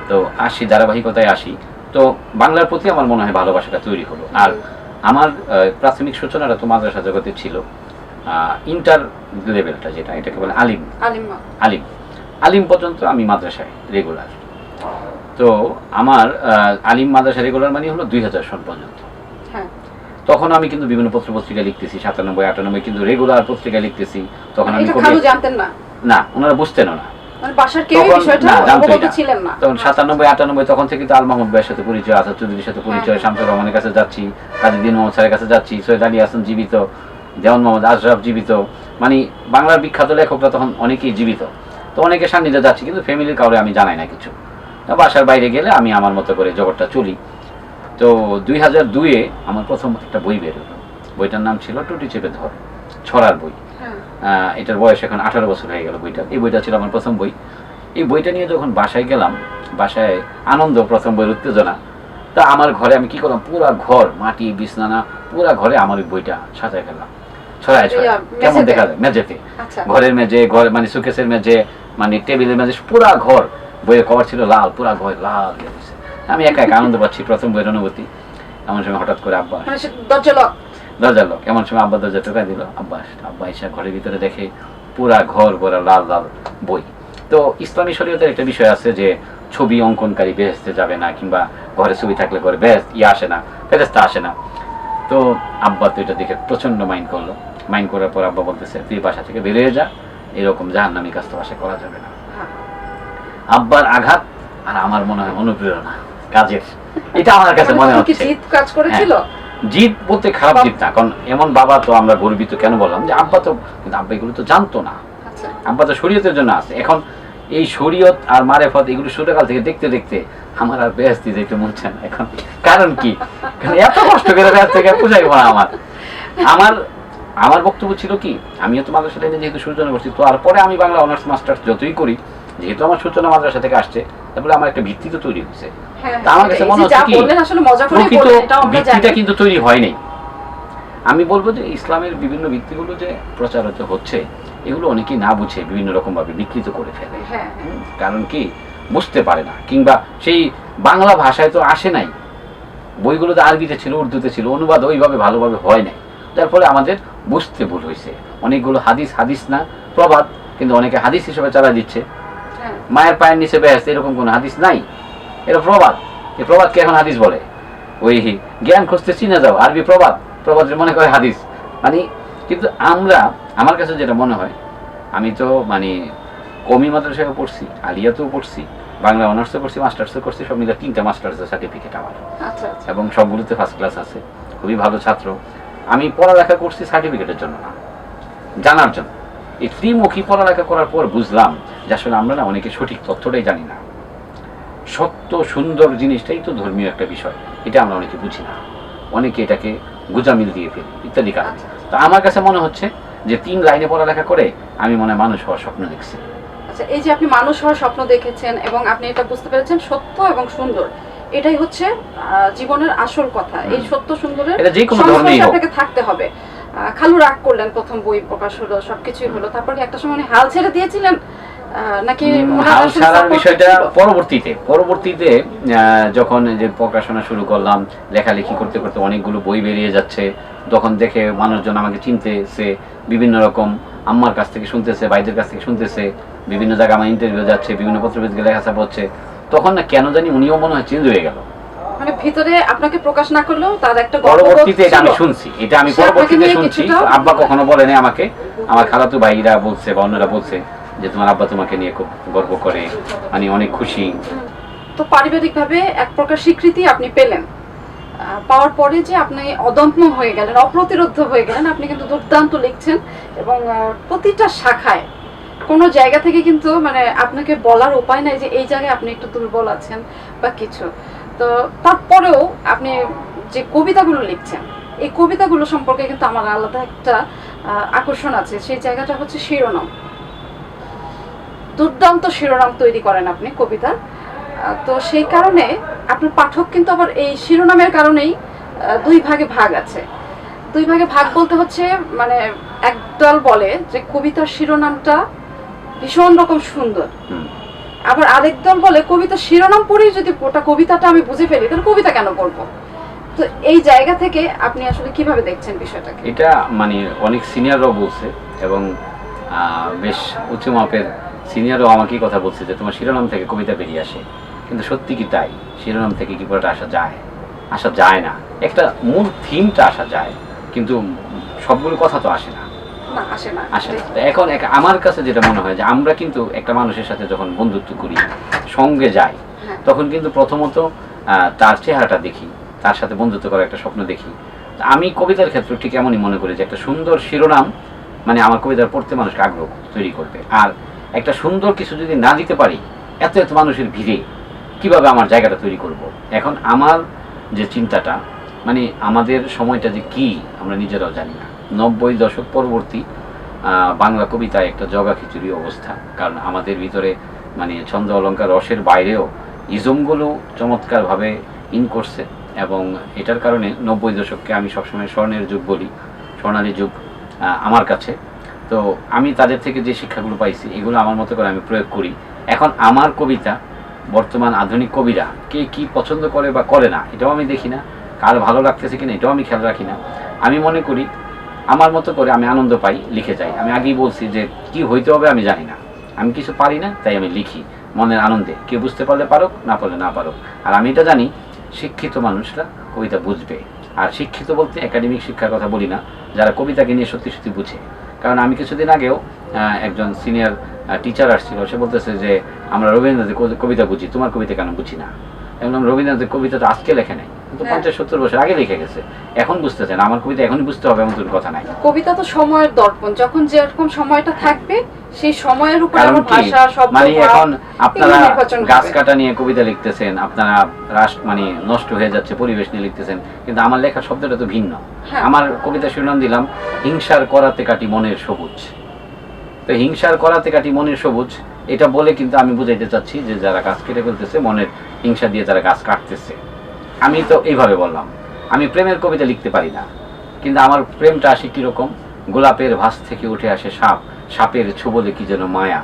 তো আসি, ধারাবাহিকতায় আসি, তো বাংলার প্রতি আমার মনে হয় ভালোবাসাটা তৈরি হলো। আর আমার প্রাথমিক সূচনাটা তো মাদ্রাসা জগতে ছিল। ইন্টার লেভেলটা যেটা, এটাকে বলে আলিম, আলিমা। আলিম আলিম পর্যন্ত আমি মাদ্রাসায় রেগুলার। তো আমার আলিম মাদ্রাসা রেগুলার মানে হলো 2000 সন পর্যন্ত। হ্যাঁ, তখন আমি কিন্তু বিভিন্ন পত্র পত্রিকা লিখতেছি, 97-98 কিন্তু রেগুলার পত্রিকা লিখতেছি। তখন আমি এটা খালু জানতেন না, না, ওনারা বুঝতেনও না, মানে বাসার কেউ তখন বিষয়টা না, জানতোই অবগত না। ছিলেন না। তখন 97-98 তখন থেকে তো আল মাহমুদ ভাইয়ের সাথে পরিচয়, আসাদ চৌধুরীর সাথে পরিচয়, শামসুর রহমানের কাছে যাচ্ছি, কাজী দিন মোহাম্মদ স্যারের কাছে যাচ্ছি, সৈয়দ আলী হাসান জীবিত, দেওয়ান মোহাম্মদ আশরাফ জীবিত, মানে বাংলার বিখ্যাত লেখকরা তখন অনেকেই জীবিত। তো অনেকের সান্নিধ্যে যাচ্ছি, কিন্তু ফ্যামিলির কাউরে আমি জানাই না কিছু। বাসার বাইরে গেলে আমি আমার মতো করে জগৎটা চলি। তো 2002-এ আমার প্রথম একটা বই বের হলো। বইটার নাম ছিল টুটি চেপে ধর, ছড়ার বই। হ্যাঁ, এটার বয়স এখন 18 বছর হয়ে গেল বইটা। এই বইটা ছিল আমার প্রথম বই। এই বইটা নিয়ে যখন বাসায় গেলাম, বাসায় আনন্দ, প্রথম বইয়ের উত্তেজনা। তা আমার ঘরে আমি কি করলাম, পুরা ঘর, মাটি বিছানা, পুরা ঘরে আমার ওই বইটা সাজায় ফেললাম, ছড়ায় ছড়ায়, কেমন মেঝেতে? দেখা যায় মেঝেতে, আচ্ছা। ঘরের মেঝে, ঘর মানে সুকেসের মেঝে, মানে টেবিলের মেঝে, পুরা ঘর। বইয়ের কভার ছিল লাল, পুরা ঘর লাল হয়ে গেছে। আমি একা একা আনন্দ পাচ্ছি, প্রথম বইয়ের অনুভূতি। এমন সময় হঠাৎ করে আব্বা, মানে সে দরজা লক। দরজার লোক, এমন সময় আব্বা দরজা টোকা দিল। আব্বা এসে ঘরের ভিতরে দেখে পুরা ঘর ভরা লাল লাল বই। তো ইসলামী শরীয়তের একটা বিষয় আছে যে ছবি অঙ্কনকারী বেহেশতে যাবে না, কিংবা ঘরে ছবি থাকলে ঘরে বেহেশত আসে না, ফেরেশতা আসে না। তো আব্বা তো এটা দেখে প্রচন্ড মাইন্ড করলো। মাইন্ড করার পর আব্বা বলতেছে, তুই বাসা থেকে বেরিয়ে যা, এরকম জাহান্নামী কাজ তো বাসায় করা যাবে না। হ্যাঁ। আব্বার আঘাত আর আমার মনে হয় অনুপ্রেরণা কাজের, এটা আমার কাছে মনে কি হচ্ছে। জিদ কাজ করেছিল? জিদ বলতে খারাপ জিদ না, কারণ এমন বাবা তো আমরা গর্বিত। কেন বললাম যে আব্বা তো, কিন্তু আব্বা এগুলো তো জানতো না। আচ্ছা। আব্বা তো শরীয়তের জন্য আছে। এখন এই শরীয়ত আর মারেফত এগুলো ছোটকাল থেকে দেখতে দেখতে আমার আর বেহেশতে যেতে মন চায় না এখন। কারণ কি, কারণ এত কষ্ট করে বেহেশত থেকে পুষাইব না আমার। আমার আমার বক্তব্য ছিল কি, আমিও তো মাদ্রাসা লাইনে যেহেতু সূচনা করছি, তো আর পরে আমি বাংলা অনার্স মাস্টার্স যতই করি, যেহেতু আমার সূচনা মাদ্রাসা থেকে আসছে, তারপরে আমার একটা ভিত্তি তো তৈরি হয়েছে। হ্যাঁ, তা আমার কাছে মনে হচ্ছে কি, প্রকৃত ভিত্তিটা কিন্তু তৈরি হয়নি। আমি বলবো যে ইসলামের বিভিন্ন ভিত্তিগুলো যে প্রচারিত হচ্ছে, এগুলো অনেকেই না বুঝে বিভিন্ন রকম ভাবে বিকৃত করে ফেলে। হ্যাঁ। কারণ কি, বুঝতে পারে না, কিংবা সেই বাংলা ভাষায় তো আসে নাই, বইগুলো তো আরবিতে ছিল, উর্দুতে ছিল, অনুবাদ ওইভাবে ভালোভাবে হয় নাই। যার ফলে আমাদের বুঝতে ভুল হয়েছে। অনেকগুলো হাদিস না প্রবাদ, কিন্তু অনেকে হাদিস হিসেবে চালা দিচ্ছে। হ্যাঁ। মায়ের পায়ের নিচে বেহেশত, এরকম কোনো হাদিস নাই, এটা প্রবাদ। এই প্রবাদকে এখন হাদিস বলে। ওই জ্ঞান খুঁজতে চিনে যাও, আরবি প্রবাদ মনে করে হাদিস, মানে। কিন্তু আমার কাছে যেটা মনে হয়, আমি তো মানে কমি মাদ্রাসায় পড়ছি, আলিয়াতেও পড়ছি, বাংলা অনার্সও করছি, মাস্টার্সও করছি, সব মিলে 3টা মাস্টার্সের সার্টিফিকেট আমার। আচ্ছা। এবং সবগুলোতে ফার্স্ট ক্লাস আছে, খুবই ভালো ছাত্র। আমি পড়ালেখা করছি সার্টিফিকেটের জন্য না, জানার জন্য। এই ত্রিমুখী পড়ালেখা করার পর বুঝলাম যে আসলে আমরা না অনেকে সঠিক তথ্যটাই জানি না। সত্য সুন্দর জিনিসটাই তো ধর্মীয় একটা বিষয়, এটা আমরা অনেকে বুঝি না, অনেকে এটাকে গোজামিল দিয়ে ফেলি ইত্যাদি কারণে। তো আমার কাছে মনে হচ্ছে যে 3 লাইনে পড়ালেখা করে আমি মনে হয় মানুষ হওয়ার স্বপ্ন দেখছি। আচ্ছা, এই যে আপনি মানুষ হওয়ার স্বপ্ন দেখেছেন এবং আপনি এটা বুঝতে পেরেছেন সত্য এবং সুন্দর, এটাই হচ্ছে জীবনের আসল কথা। এই সত্য সুন্দরের এটা যে কোনো ধর্মেই হোক আপনাকে থাকতে হবে। খালু রাগ করলেন, প্রথম বই প্রকাশ হলো, সবকিছুই হলো, তারপরে একটা সময় উনি হাল ছেড়ে দিয়েছিলেন নাকি? হাল ছাড়ার বিষয়টা পরবর্তীতে যখন যে প্রকাশনা শুরু করলাম, লেখালেখি করতে করতে অনেকগুলো বই বেরিয়ে যাচ্ছে, তখন দেখে মানুষজন আমাকে চিনতেছে, বিভিন্ন রকম আম্মার কাছ থেকে শুনতেছে, ভাইদের কাছ থেকে শুনতেছে, বিভিন্ন জায়গায় আমার ইন্টারভিউ যাচ্ছে, বিভিন্ন পত্রপত্রিকা লেখাছাপা হচ্ছে, তখন না কেন জানি উনিও মনে হয় চেঞ্জ হয়ে গেল। মানে ভিতরে আপনাকে প্রকাশ না করলেও তার একটা পরবর্তীতে এটা আমি শুনছি, পরবর্তীতে শুনছি। আব্বা কখনো বলেনি আমাকে, আমার খালাতো ভাইরা বলছে বা অন্যরা বলছে যে তোমার আব্বা তোমাকে নিয়ে খুব গর্ব করে, মানে অনেক খুশি। তো পারিবারিকভাবে এক প্রকার স্বীকৃতি আপনি পেলেন, পাওয়ার পরে যে আপনি অদম্য হয়ে গেলেন, অপ্রতিরোধ হয়ে গেলেন। আপনি কিন্তু দুর্দান্ত লিখছেন এবং প্রতিটা শাখায় কোনো জায়গা থেকে কিন্তু মানে আপনাকে বলার উপায় নাই যে এই জায়গায় আপনি একটু দুর্বল আছেন বা কিছু। তো তারপরেও আপনি যে কবিতাগুলো লিখছেন, এই কবিতাগুলো সম্পর্কে কিন্তু আমার আলাদা একটা আকর্ষণ আছে। সেই জায়গাটা হচ্ছে শিরোনাম। দুর্দান্ত শিরোনাম তৈরি করেন আপনি কবিতার। তো সেই কারণে আপনার পাঠক কিন্তু আবার এই শিরোনামের কারণেই দুই ভাগে ভাগ আছে। দুই ভাগে ভাগ বলতে হচ্ছে মানে একদল বলে যে কবিতার শিরোনামটা ভীষণ রকম সুন্দর, আবার আরেক দল বলে কবিতার শিরোনাম পড়েই যদি ওটা কবিতাটা আমি বুঝে ফেলি তাহলে কবিতা কেন পড়বো। তো এই জায়গা থেকে আপনি আসলে কিভাবে দেখছেন বিষয়টাকে? এটা মানে অনেক সিনিয়ররাও বলছে এবং বেশ উচ্চ মাপের সিনিয়রও আমাকেই কথা বলছে যে তোমার শিরোনাম থেকে কবিতা বেরিয়ে আসে, কিন্তু সত্যি কি তাই? শিরোনাম থেকে কি পুরোটা আসা যায়? আসা যায় না। একটা মূল থিমটা আসা যায়, কিন্তু সবগুলো কথা তো আসে না। আসে না। তো এখন আমার কাছে যেটা মনে হয় যে আমরা কিন্তু একটা মানুষের সাথে যখন বন্ধুত্ব করি, সঙ্গে যাই, তখন কিন্তু প্রথমত তার চেহারাটা দেখি, তার সাথে বন্ধুত্ব করার একটা স্বপ্ন দেখি। আমি কবিতার ক্ষেত্রে ঠিক এমনই মনে করি যে একটা সুন্দর শিরোনাম মানে আমার কবিতার পড়তে মানুষকে আগ্রহ তৈরি করবে। আর একটা সুন্দর কিছু যদি না দিতে পারি, এত এত মানুষের ভিড়ে কিভাবে আমার জায়গাটা তৈরি করব। এখন আমার যে চিন্তাটা মানে আমাদের সময়টা যে কি আমরা নিজেরাও জানি না। 90 দশক পরবর্তী বাংলা কবিতায় একটা জগা খিচুড়ি অবস্থা, কারণ আমাদের ভিতরে মানে ছন্দ অলঙ্কার রসের বাইরেও ইজমগুলো চমৎকারভাবে ইন করছে, এবং এটার কারণে 90 দশককে আমি সবসময় স্বর্ণের যুগ বলি, স্বর্ণালী যুগ আমার কাছে। তো আমি তাদের থেকে যে শিক্ষাগুলো পাইছি এগুলো আমার মতো করে আমি প্রয়োগ করি। এখন আমার কবিতা বর্তমান আধুনিক কবিরা কে কি পছন্দ করে বা করে না এটাও আমি দেখি না, কার ভালো লাগতেছে কিনা এটাও আমি খেয়াল রাখি না। আমি মনে করি আমার মতো করে আমি আনন্দ পাই, লিখে যাই। আমি আগেই বলছি যে কি হইতে হবে আমি জানি না, আমি কিছু পারি না, তাই আমি লিখি মনের আনন্দে। কেউ বুঝতে পারলে পারুক, না পারলে না পারুক। আর আমি এটা জানি শিক্ষিত মানুষরা কবিতা বুঝবে। আর শিক্ষিত বলতে একাডেমিক শিক্ষার কথা বলি না, যারা কবিতাকে নিয়ে সত্যি সত্যি বুঝে। কারণ আমি কিছুদিন আগেও একজন সিনিয়র টিচার আসছিল, সে বলতেছে যে আমরা রবীন্দ্রনাথের কবিতা বুঝি, তোমার কবিতা কেন বুঝি না। এবং রবীন্দ্রনাথের কবিতা তো আজকে লেখে নাই, কিন্তু 50-70 বছর আগে লিখে গেছে, এখন বুঝতেছেন আমার কবিতা এখনই বুঝতে হবে এমন কোনো কথা নাই। কবিতা তো সময়ের দর্পণ, যখন যেরকম সময়টা থাকবে সেই সময়ের উপর আমার ভাষা শব্দ মানে এখন আপনারা গাছ কাটা নিয়ে কবিতা লিখতেছেন, আপনারা রাষ্ট্র মানে নষ্ট হয়ে যাচ্ছে পরিবেশ নিয়ে লিখতেছেন, কিন্তু আমার লেখার শব্দটা তো ভিন্ন। আমার কবিতা শিরোনাম দিলাম হিংসার করাতে কাটি মনের সবুজ। তো হিংসার করাতে কাটি মনের সবুজ এটা বলে কিন্তু আমি বুঝাইতে চাচ্ছি যে যারা গাছ কেটে ফেলতেছে মনের হিংসা দিয়ে তারা গাছ কাটতেছে। আমি তো এইভাবে বললাম। আমি প্রেমের কবিতা লিখতে পারি না, কিন্তু আমার প্রেমটা আসে কিরকম, গোলাপের ভাস থেকে উঠে আসে সাপ, সাপের ছোবলে কি যেন মায়া।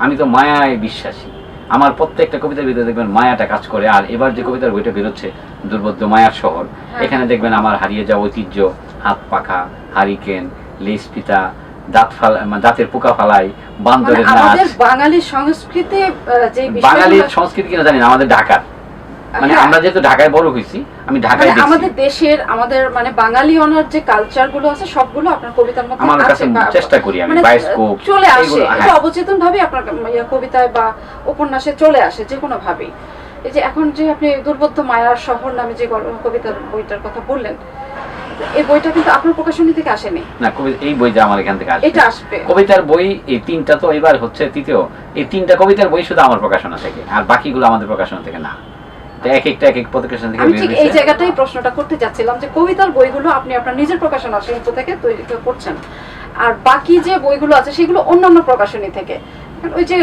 আমি তো মায়ায় বিশ্বাসী। আমার প্রত্যেকটা কবিতার ভিতরে দেখবেন মায়াটা কাজ করে। আর এবার যে কবিতার বইটা বেরোচ্ছে দুর্বোধ্য মায়ার শহর, এখানে দেখবেন আমার হারিয়ে যাওয়া ঐতিহ্য, হাত পাখা, হারিকেন, লেজ পিতা, দাঁতের পোকা ফালাই, বান্দরের নাচ। বাঙালি সংস্কৃতি যে বাঙালির সংস্কৃতি কিনা জানি না, আমাদের ঢাকার মানে আমরা যেহেতু ঢাকায় বড় হয়েছি, আমি ঢাকায় দেখছি আমাদের দেশের আমাদের মানে বাঙালি অনার যে কালচার গুলো আছে সবগুলো আপনার কবিতার মধ্যে আমার কাছে চেষ্টা করি আমি বায়োস্কোপ চলে আসে, এটা অবচেতন ভাবে আপনার কবিতায় বা উপন্যাসে চলে আসে যে কোনো ভাবে। এই যে এখন যে আপনি দুর্বোধ্য মায়ার শহর নামে যে কবিতার বইটার কথা বললেন, এই বইটা কিন্তু আপনার প্রকাশনী থেকে আসেনি না। এই বইটা আমার এখান থেকে আসবে, এটা আসবে। কবিতার বই এই তিনটা, তো এবার হচ্ছে তৃতীয়। এই তিনটা কবিতার বই শুধু আমার প্রকাশনা থেকে, আর বাকিগুলো আমাদের প্রকাশনা থেকে না। এক একটা এক এক প্রকাশন থেকে বের হয়েছে। এই জায়গাটাই প্রশ্নটা করতে যাচ্ছিলাম যে কবিতার বইগুলো আপনি আপনার নিজের প্রকাশনা শিল্প থেকে তৈরি করছেন, আর বাকি যে বইগুলো আছে সেগুলো অন্যান্য প্রকাশনী থেকে। ওই যে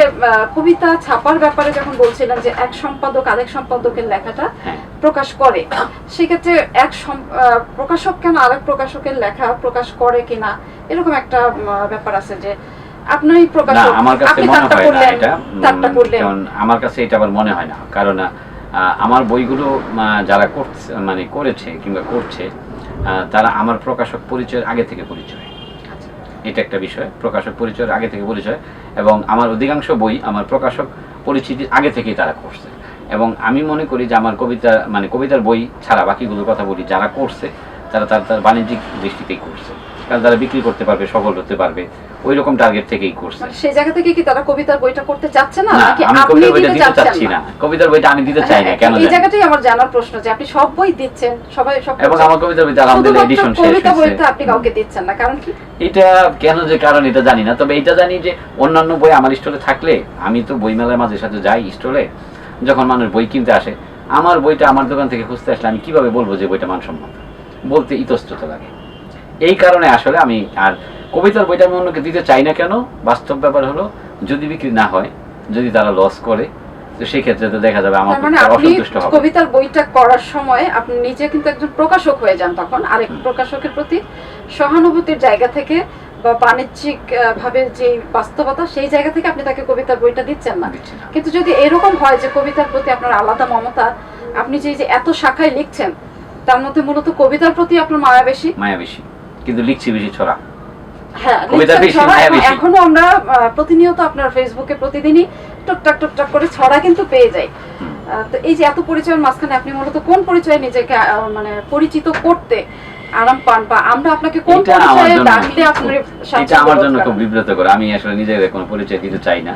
কবিতা ছাপার ব্যাপারে যখন বলছিলেন যে এক সম্পাদক আরেক সম্পাদকের লেখাটা প্রকাশ করে, সেক্ষেত্রে এক প্রকাশক কেন আরেক প্রকাশকের লেখা প্রকাশ করে কিনা এরকম একটা ব্যাপার আছে যে আপনারই প্রকাশক, আমার কাছে মনে হয় না এটা, কারণ আমার কাছে এটা আবার মনে হয় না। কারণ আমার বইগুলো যারা করছে মানে করেছে কিংবা করছে তারা আমার প্রকাশক পরিচয়ের আগে থেকে পরিচয়, এটা একটা বিষয়। প্রকাশক পরিচয়ের আগে থেকে পরিচয়, এবং আমার অধিকাংশ বই আমার প্রকাশক পরিচিতির আগে থেকেই তারা করছে। এবং আমি মনে করি যে আমার কবিতা মানে কবিতার বই ছাড়া বাকিগুলোর কথা বলি, যারা করছে তারা তার বাণিজ্যিক দৃষ্টিতেই করছে, কারণ তারা বিক্রি করতে পারবে, সফল হতে পারবে, ওই রকম টার্গেট থেকেই করছে। সেই জায়গা থেকে কি তারা কবিতার বইটা করতে চাচ্ছে না, নাকি আমি কবিতার বইটা দিতে চাচ্ছি না? কবিতার বইটা আমি দিতে চাই না কেন? এই জায়গাটাই আমার জানার প্রশ্ন যে আপনি সব বই দিচ্ছেন, সবাই সব, এবং আমার কবিতার বইটা আলহামদুলিল্লাহ এডিশন শেষ হয়েছে, কবিতা বইটা আপনি কাউকে দিচ্ছেন না, কারণ কি? এটা কেন যে কারণ এটা জানি না, তবে এটা জানি যে অন্যান্য বই আমার স্টলে থাকলে, আমি তো বই মেলার মাঝে সাথে যাই স্টলে, যখন মানুষ বই কিনতে আসে আমার বইটা আমার দোকান থেকে খুঁজতে আসলে আমি কিভাবে বলবো যে বইটা মানসম্মত, বলতে ইতস্তত লাগে। এই কারণে আসলে আমি আর কবিতার বইটা আমি অন্যকে দিতে চাই না। কেন? বাস্তব ব্যাপার হলো যদি বিক্রি না হয়, যদি তারা লস করে, তো সেই ক্ষেত্রে তো দেখা যাবে আমার মানে আপনি অসন্তুষ্ট হবে। কবিতার বইটা করার সময় আপনি নিজে কিন্তু একজন প্রকাশক হয়ে যান, তখন আরেক প্রকাশকের প্রতি সহানুভূতির জায়গা থেকে বা বাণিজ্যিক ভাবে যে বাস্তবতা, সেই জায়গা থেকে আপনি তাকে কবিতার বইটা দিচ্ছেন না। দিচ্ছি না। কিন্তু যদি এরকম হয় যে কবিতার প্রতি আপনার আলাদা মমতা, আপনি যে এত শাখায় লিখছেন তার মধ্যে মূলত কবিতার প্রতি আপনার মায়া বেশি। মায়া বেশি, কিন্তু লিখছি বেশি ছড়া। হ্যাঁ, কবিতার লিখছেন বেশি, ছড়া, মায়া এবং বেশি। এখনো আমরা প্রতিনিয়ত আপনার ফেসবুকে প্রতিদিনই টুকটাক টুকটাক করে ছড়া কিন্তু পেয়ে যাই। তো এই যে এত পরিচয়ের মাঝখানে আপনি মূলত কোন পরিচয়ে নিজেকে মানে পরিচিত করতে আরাম পান, বা আমরা আপনাকে কোন এটা আমার পরিচয়ে জন্য- ডাকলে আপনার এটা আমার জন্য খুব বিব্রত করে। আমি আসলে নিজের কোনো পরিচয় দিতে চাই না,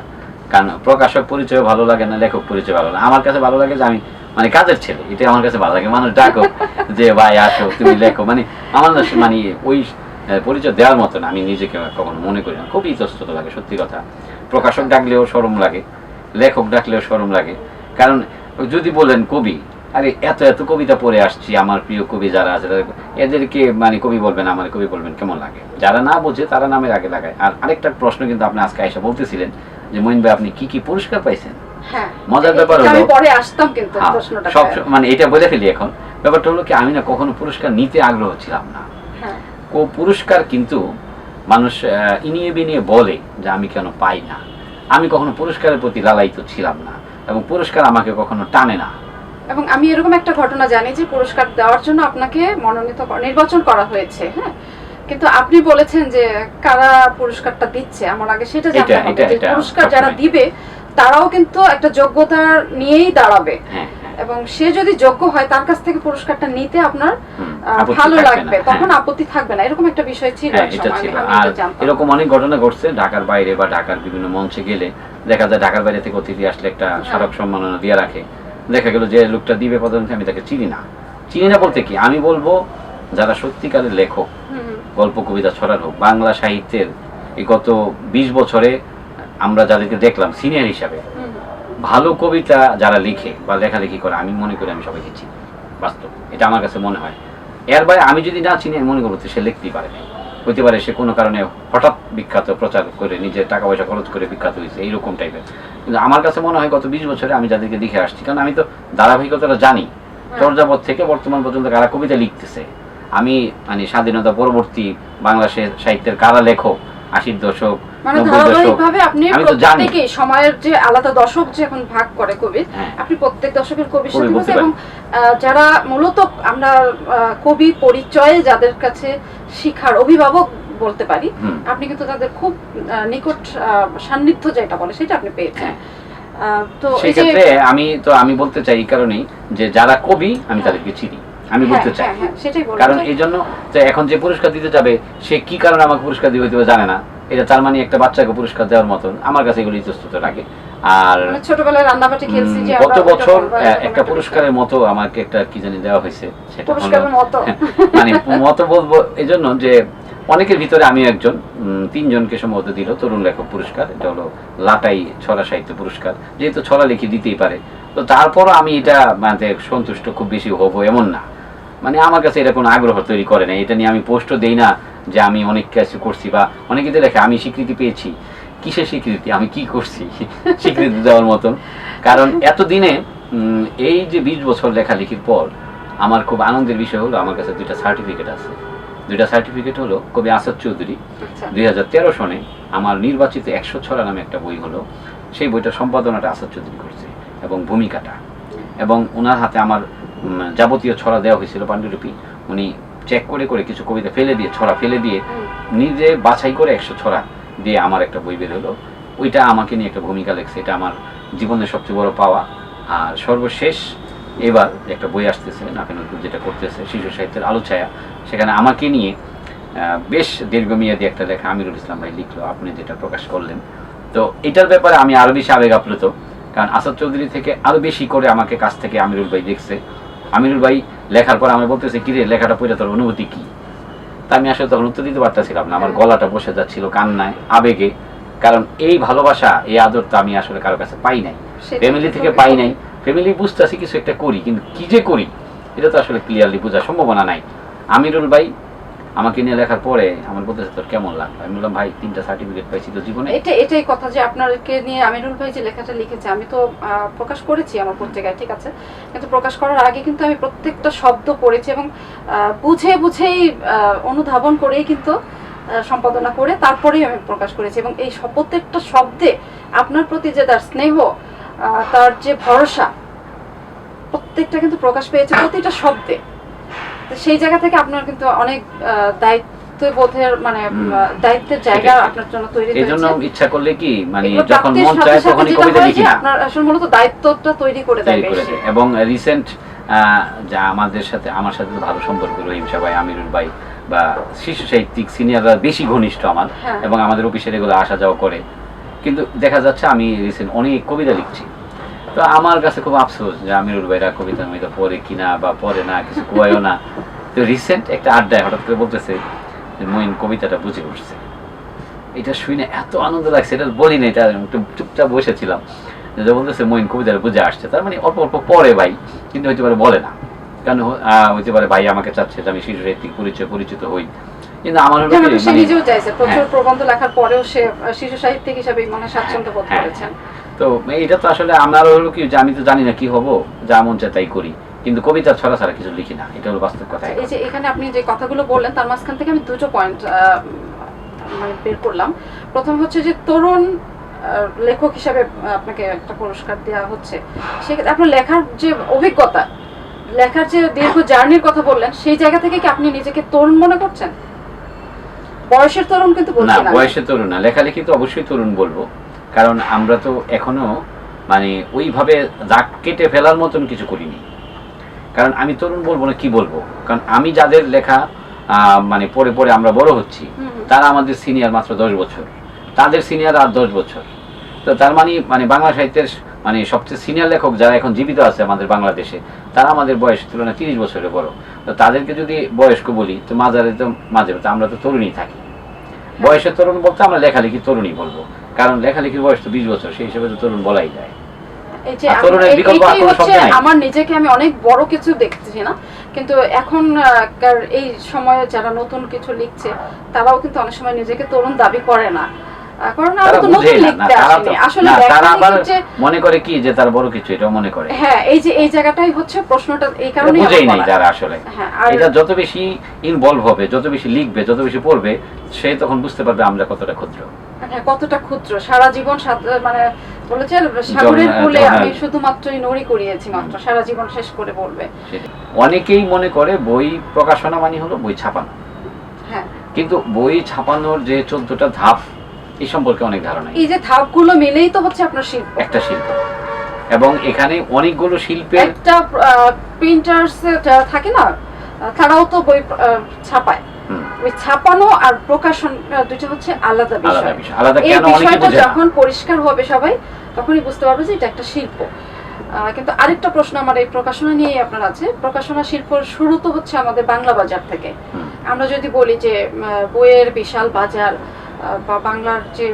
কারণ প্রকাশক পরিচয় ভালো লাগে না, লেখক পরিচয় ভালো না। আমার কাছে ভালো লাগে যে আমি মানে কাজের ছেলে, এটা আমার কাছে ভালো লাগে। মানুষ ডাকো যে ভাই আসো তুমি লেখো, মানে আমার না মানে ওই পরিচয় দেওয়ার মতো না, আমি নিজেকে কখনো মনে করি না। খুবই ইতস্তত লাগে, সত্যি কথা। প্রকাশক ডাকলেও শরম লাগে, লেখক ডাকলেও শরম লাগে। কারণ যদি বলেন কবি, আরে এত এত কবিতা পড়ে আসছি, আমার প্রিয় কবি যারা আছে এদেরকে মানে কবি বলবেন, আমার কবি বলবেন, কেমন লাগে? যারা না বোঝে তারা নামের আগে লাগায়। আর আরেকটা প্রশ্ন কিন্তু আপনি আজকে এসে বলতেছিলেন যে মঈন ভাই আপনি কি কি পুরস্কার পাইছেন। হ্যাঁ, মজার ব্যাপার হলো, আমি পরে আসতাম কিন্তু হ্যাঁ, প্রশ্নটা সব মানে এটা বলে ফেলি এখন। ব্যাপারটা হলো কি, আমি না কখনো পুরস্কার নিতে আগ্রহ ছিলাম না। হ্যাঁ, পুরস্কার কিন্তু মানুষ ইনিয়ে বিনিয়ে বলে যে আমি কেন পাই না। আমি কখনো পুরস্কারের প্রতি লালায়িত ছিলাম না, এবং পুরস্কার আমাকে কখনো টানে না। এবং আমি এরকম একটা ঘটনা জানি যে পুরস্কার দেওয়ার জন্য আপনাকে নির্বাচন করা হয়েছে। হ্যাঁ, কিন্তু আপনি বলেছেন যে কারা পুরস্কারটা দিচ্ছে আমার আগে সেটা জানতে হবে। যে পুরস্কার যারা দিবে তারাও কিন্তু একটা যোগ্যতা নিয়েই দাঁড়াবে। হ্যাঁ, এবং সে যদি যোগ্য হয় তার কাছ থেকে পুরস্কারটা নিতে আপনার ভালো লাগবে, তখন আপত্তি থাকবে না, এরকম একটা বিষয় ছিল। এটা ছিল। আর এরকম অনেক ঘটনা ঘটছে ঢাকার বাইরে বা ঢাকার বিভিন্ন মঞ্চে গেলে দেখা যায় ঢাকার বাইরে থেকে অতিথি আসলে একটা স্মারক সম্মাননা দিয়ে রাখে। দেখা গেল যে লোকটা দিবে প্রধানত আমি তাকে চিনি না। চিনি না বলতে কি, আমি বলবো যারা সত্যিকারের লেখক, গল্প কবিতা ছড়ার হোক, বাংলা সাহিত্যের এই গত 20 বছরে আমরা যাদেরকে দেখলাম সিনিয়র হিসাবে, ভালো কবিতা যারা লিখে বা লেখালেখি করে, আমি মনে করি আমি সবাইকে চিনি, বাস্তব। এটা আমার কাছে মনে হয়। এর বাইরে আমি যদি না চিনি, আমি মনে করবো সে লিখতেই পারে না। হইতে পারে সে কোনো কারণে হঠাৎ বিখ্যাত, প্রচার করে নিজের টাকা পয়সা খরচ করে বিখ্যাত হয়েছে, এইরকম টাইপের। কিন্তু আমার কাছে মনে হয় গত 20 বছরে আমি যাদেরকে দেখে আসছি, কারণ আমি তো ধারাবাহিকতাটা জানি, চর্যাপদ থেকে বর্তমান পর্যন্ত কারা কবিতা লিখতেছে। আমি মানে স্বাধীনতা পরবর্তী বাংলা সাহিত্যের কারা লেখক, 80-র দশক, মানে 90-র দশক, ধারাবাহিকভাবে আপনি আমি তো জানি। প্রত্যেকই সময়ের যে আলাদা দশক যখন ভাগ করে কবি, আপনি প্রত্যেক দশকের কবির সাথে বলতে, এবং যারা মূলত আমরা কবি পরিচয়ে যাদের কাছে শিখার অভিভাবক বলতে পারি, আপনি কিন্তু তাদের খুব নিকট সান্নিধ্য যেটা বলে সেটা আপনি পেয়েছেন। তো সেই ক্ষেত্রে আমি বলতে চাই এই কারণেই যে যারা কবি আমি তাদেরকে চিনি, আমি বলতে চাই। কারণ এই জন্য যে এখন যে পুরস্কার দিতে যাবে সে কি কারণে আমাকে পুরস্কার দিবে জানে না, এটা তার মানে একটা বাচ্চাকে পুরস্কার দেওয়ার মতন আমার কাছে এগুলো ইতস্তত লাগে। আর ছোটবেলায় রান্নাবাটি খেলছি যে গত বছর একটা পুরস্কারের মতো আমাকে একটা কি জানি দেওয়া হয়েছে, সেটা মানে মতো বলবো এই জন্য যে অনেকের ভিতরে আমি একজন, 3 জনকে সম্ভবত দিল তরুণ লেখক পুরস্কার। এটা হলো লাটাই ছড়া সাহিত্য পুরস্কার। যেহেতু ছড়া লিখে দিতেই পারে, তো তারপরও আমি এটা মানে সন্তুষ্ট খুব বেশি হবো এমন না। মানে আমার কাছে এটা কোনো আগ্রহ তৈরি করে না। এটা নিয়ে আমি পোস্টও দেই না যে আমি অনেক কিছু করছি, বা অনেকে লেখে আমি স্বীকৃতি পেয়েছি। কিসের স্বীকৃতি? আমি কি করছি স্বীকৃতি দেওয়ার মতন? কারণ এতদিনে এই যে 20 বছর লেখালেখির পর আমার খুব আনন্দের বিষয় হলো আমার কাছে 2টা সার্টিফিকেট আছে। 2টা সার্টিফিকেট হলো কবি আসাদ চৌধুরী 2013 সনে আমার নির্বাচিত 100 ছড়া নামে একটা বই হলো, সেই বইটার সম্পাদনাটা আসাদ চৌধুরী করছে এবং ভূমিকাটা, এবং ওনার হাতে আমার যাবতীয় ছড়া দেওয়া হয়েছিল পাণ্ডুলিপি। উনি চেক করে করে কিছু কবিতা ফেলে দিয়ে, ছড়া ফেলে দিয়ে, নিজে বাছাই করে 100 ছড়া দিয়ে আমার একটা বই বের হলো। ওইটা আমাকে নিয়ে একটা ভূমিকা লেখছে, এটা আমার জীবনের সবচেয়ে বড় পাওয়া। আর সর্বশেষ এবার একটা বই আসতেছে নাফিনুল, যেটা করতেছে শিশু সাহিত্যের আলো ছায়া, সেখানে আমাকে নিয়ে বেশ দীর্ঘমেয়াদী একটা লেখা আমিরুল ইসলাম ভাই লিখলো, আপনি যেটা প্রকাশ করলেন। তো এটার ব্যাপারে আমি আরো বেশি আবেগ আপ্লুত, কারণ আসাদ চৌধুরী থেকে আরো বেশি করে আমাকে কাছ থেকে আমিরুল ভাই দেখছে। আমিরুল ভাই লেখার পর আমি বলতেছে, কিরে লেখাটা পড়ে তোর অনুভূতি কি? তা আমি আসলে তখন উত্তর দিতে পারতেছিলাম না, আমার গলাটা বসে যাচ্ছিল কান্নায়, আবেগে। কারণ এই ভালোবাসা, এই আদর তো আমি আসলে কারো কাছে পাই নাই, ফ্যামিলি থেকে পাই নাই, ফ্যামিলি বুঝতেছি কিছু একটা করি, কিন্তু কি যে করি এটা তো আসলে ক্লিয়ারলি বোঝার সম্ভাবনা নাই। আমিরুল ভাই আমাকে নিয়ে লেখার পরে আমার বলতেছে তোর কেমন লাগলো, আমি বললাম ভাই 3টা সার্টিফিকেট পাইছি তো জীবনে। এটাই কথা যে আপনাকে নিয়ে আমিরুল ভাই যে লেখাটা লিখেছে, আমি তো প্রকাশ করেছি আমার পত্রিকায়, ঠিক আছে, কিন্তু প্রকাশ করার আগে কিন্তু আমি প্রত্যেকটা শব্দ পড়েছি এবং বুঝেই অনুধাবন করেই কিন্তু সম্পাদনা করে তারপরেই আমি প্রকাশ করেছি। এবং এই প্রত্যেকটা শব্দে আপনার প্রতি যে তার স্নেহ, তার যে ভরসা, প্রত্যেকটা কিন্তু প্রকাশ পেয়েছে প্রতিটা শব্দে। তো সেই জায়গা থেকে আপনার কিন্তু অনেক দায়িত্ববোধের মানে দায়িত্বের জায়গা আপনার জন্য তৈরি হয়েছে। এইজন্য ইচ্ছা করলে কি মানে যখন মন চায় তখনই কবিতা লিখি না, আপনার আসলে মূলত দায়িত্বটা তৈরি করে দেয়। এবং রিসেন্ট যা আমাদের সাথে আমার সাথে ভালো সম্পর্ক, রহিম সাহেব, আমিরুল ভাই বা শিশু সাহিত্যিক সিনিয়ররা বেশি ঘনিষ্ঠ আমার, এবং আমাদের অফিসে এগুলো আসা যাওয়া করে। কিন্তু দেখা যাচ্ছে আমি রিসেন্ট অনেক কবিতা লিখছি, তো আমার কাছে খুব আফসোস যে আমিরুল ভাইরা কবিতা মিতা পড়ে কিনা বা পড়ে না, কিছু কুয়ায়ও না। তো রিসেন্ট একটা আড্ডায় হঠাৎ করে বলতেছে যে মইন কবিতাটা বুঝে উঠছে। এটা শুনে এত আনন্দ লাগছে, এটা বলি না, এটা একটু চুপচাপ বসেছিলাম। যে বলতেছে মইন কবিতাটা বুঝে আসছে, তার মানে অল্প অল্প পড়ে ভাই, কিন্তু হইতে পারে বলে না, কারণ হইতে পারে ভাই আমাকে চাচ্ছে যে আমি শিশু সাহিত্যিক পরিচিত হই। কিন্তু আমার হলো সে নিজেও চাইছে, প্রচুর প্রবন্ধ লেখার পরেও সে শিশু সাহিত্যিক হিসেবে মানে স্বাচ্ছন্দ্য বোধ করেছেন। তো এটা তো আসলে আমার হলো কি যে আমি তো জানি না কি হব, যা মন চায় তাই করি, কিন্তু কবিতা ছড়া ছাড়া কিছু লিখি না, এটা হলো বাস্তব কথা। এই যে এখানে আপনি যে কথাগুলো বললেন তার মাঝখান থেকে আমি দুটো পয়েন্ট মানে বের করলাম। প্রথম হচ্ছে যে তরুণ লেখক হিসাবে আপনাকে একটা পুরস্কার দেওয়া হচ্ছে, সেক্ষেত্রে আপনার লেখার যে অভিজ্ঞতা, লেখার যে দীর্ঘ জার্নির কথা বললেন, সেই জায়গা থেকে কি আপনি নিজেকে তরুণ মনে করছেন? বয়সের তরুণ কিন্তু বলছি না, বয়সের তরুণ না, লেখালেখি তো অবশ্যই তরুণ বলবো, কারণ আমরা তো এখনো মানে ওইভাবে দাগ কেটে ফেলার মতন কিছু করিনি। কারণ আমি তরুণ বলবো না, কি বলবো, কারণ আমি যাদের লেখা মানে পড়ে পড়ে আমরা বড় হচ্ছি, তারা আমাদের সিনিয়র মাত্র 10 বছর, তাদের সিনিয়র আর 10 বছর। তো তার মানে বাংলা সাহিত্যের মানে সবচেয়ে সিনিয়র লেখক যারা এখন জীবিত আছে আমাদের বাংলাদেশে, তারা আমাদের বয়সের তুলনায় 30 বছরের বড়। তো তাদেরকে যদি বয়স্ক বলি, তো মাঝে আমরা তো তরুণই থাকি। বয়সের তরুণ বলতে আমরা লেখালেখি তরুণই বলবো, কারণ লেখালেখির বয়স তো 20 বছর, সেই হিসেবে তো তরুণ বলাই যায়। আমার নিজেকে আমি অনেক বড় কিছু দেখছি না, কিন্তু এখন এই সময়ে যারা নতুন কিছু লিখছে তারাও কিন্তু অনেক সময় নিজেকে তরুণ দাবি করে না, কারণ আমরা তো নতুন লিখতে আসিনি আসলে। মনে করে কি যে তার বড় কিছু, এটাও মনে করে। হ্যাঁ, এই জায়গাটাই হচ্ছে প্রশ্নটা, এই কারণে বুঝেই নাই যারা আসলে। এটা যত বেশি ইনভলভ হবে, যত বেশি লিখবে, যত বেশি পড়বে, সে তখন বুঝতে পারবে আমরা কতটা ক্ষুদ্র। হ্যাঁ, কতটা ক্ষুদ্র। সারা জীবন মানে বলেছে সাগরের কূলে আমি শুধুমাত্রই নড়ি করিয়েছি মাত্র, সারা জীবন শেষ করে বলবে। অনেকেই মনে করে বই প্রকাশনা মানে হলো বই ছাপানো। হ্যাঁ, কিন্তু বই ছাপানোর যে 14টা ধাপ, এই সম্পর্কে অনেক ধারণা। এই যে ধাপগুলো মিলেই তো হচ্ছে আপনার শিল্প, একটা শিল্প। এবং এখানে অনেকগুলো শিল্পের একটা প্রিন্টার্স যারা থাকে না, তারাও তো বই ছাপায়। ওই ছাপানো আর প্রকাশন দুটো হচ্ছে আলাদা বিষয়। এই বিষয়টা যখন পরিষ্কার হবে সবাই, তখনই বুঝতে পারবে যে এটা একটা শিল্প। কিন্তু আরেকটা প্রশ্ন আমার এই প্রকাশনা নিয়েই আপনার আছে। প্রকাশনা শিল্পের শুরু তো হচ্ছে আমাদের বাংলা বাজার থেকে। আমরা যদি বলি যে বইয়ের বিশাল বাজার বা বাংলার যে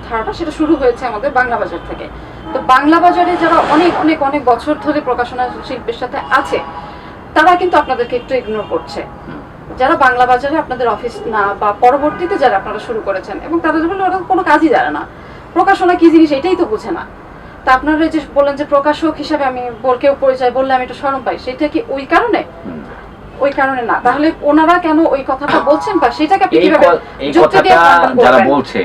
ধারাটা, সেটা শুরু হয়েছে আমাদের বাংলা বাজার থেকে। তো বাংলা বাজারে যারা অনেক অনেক অনেক বছর ধরে প্রকাশনা শিল্পের সাথে আছে, তারা কিন্তু আপনাদেরকে একটু ইগনোর করছে। যারা বাংলা বাজারে আপনাদের অফিস না, বা পরবর্তীতে যারা আপনারা শুরু করেছেন, এবং তাদের বলে ওরা কোনো কাজই জানে না, প্রকাশনা কি জিনিস এটাই তো বুঝে না। তা আপনারা যে বললেন যে প্রকাশক হিসাবে আমি কেউ পরিচয় বললে আমি একটু শরম পাই, সেটা কি ওই কারণে? ওই কারণে না, তাহলে ওনারা কেন ওই কথাটা বলছেন, বা সেটাকে আপনি কিভাবে যুক্তি দিয়ে যারা বলছে,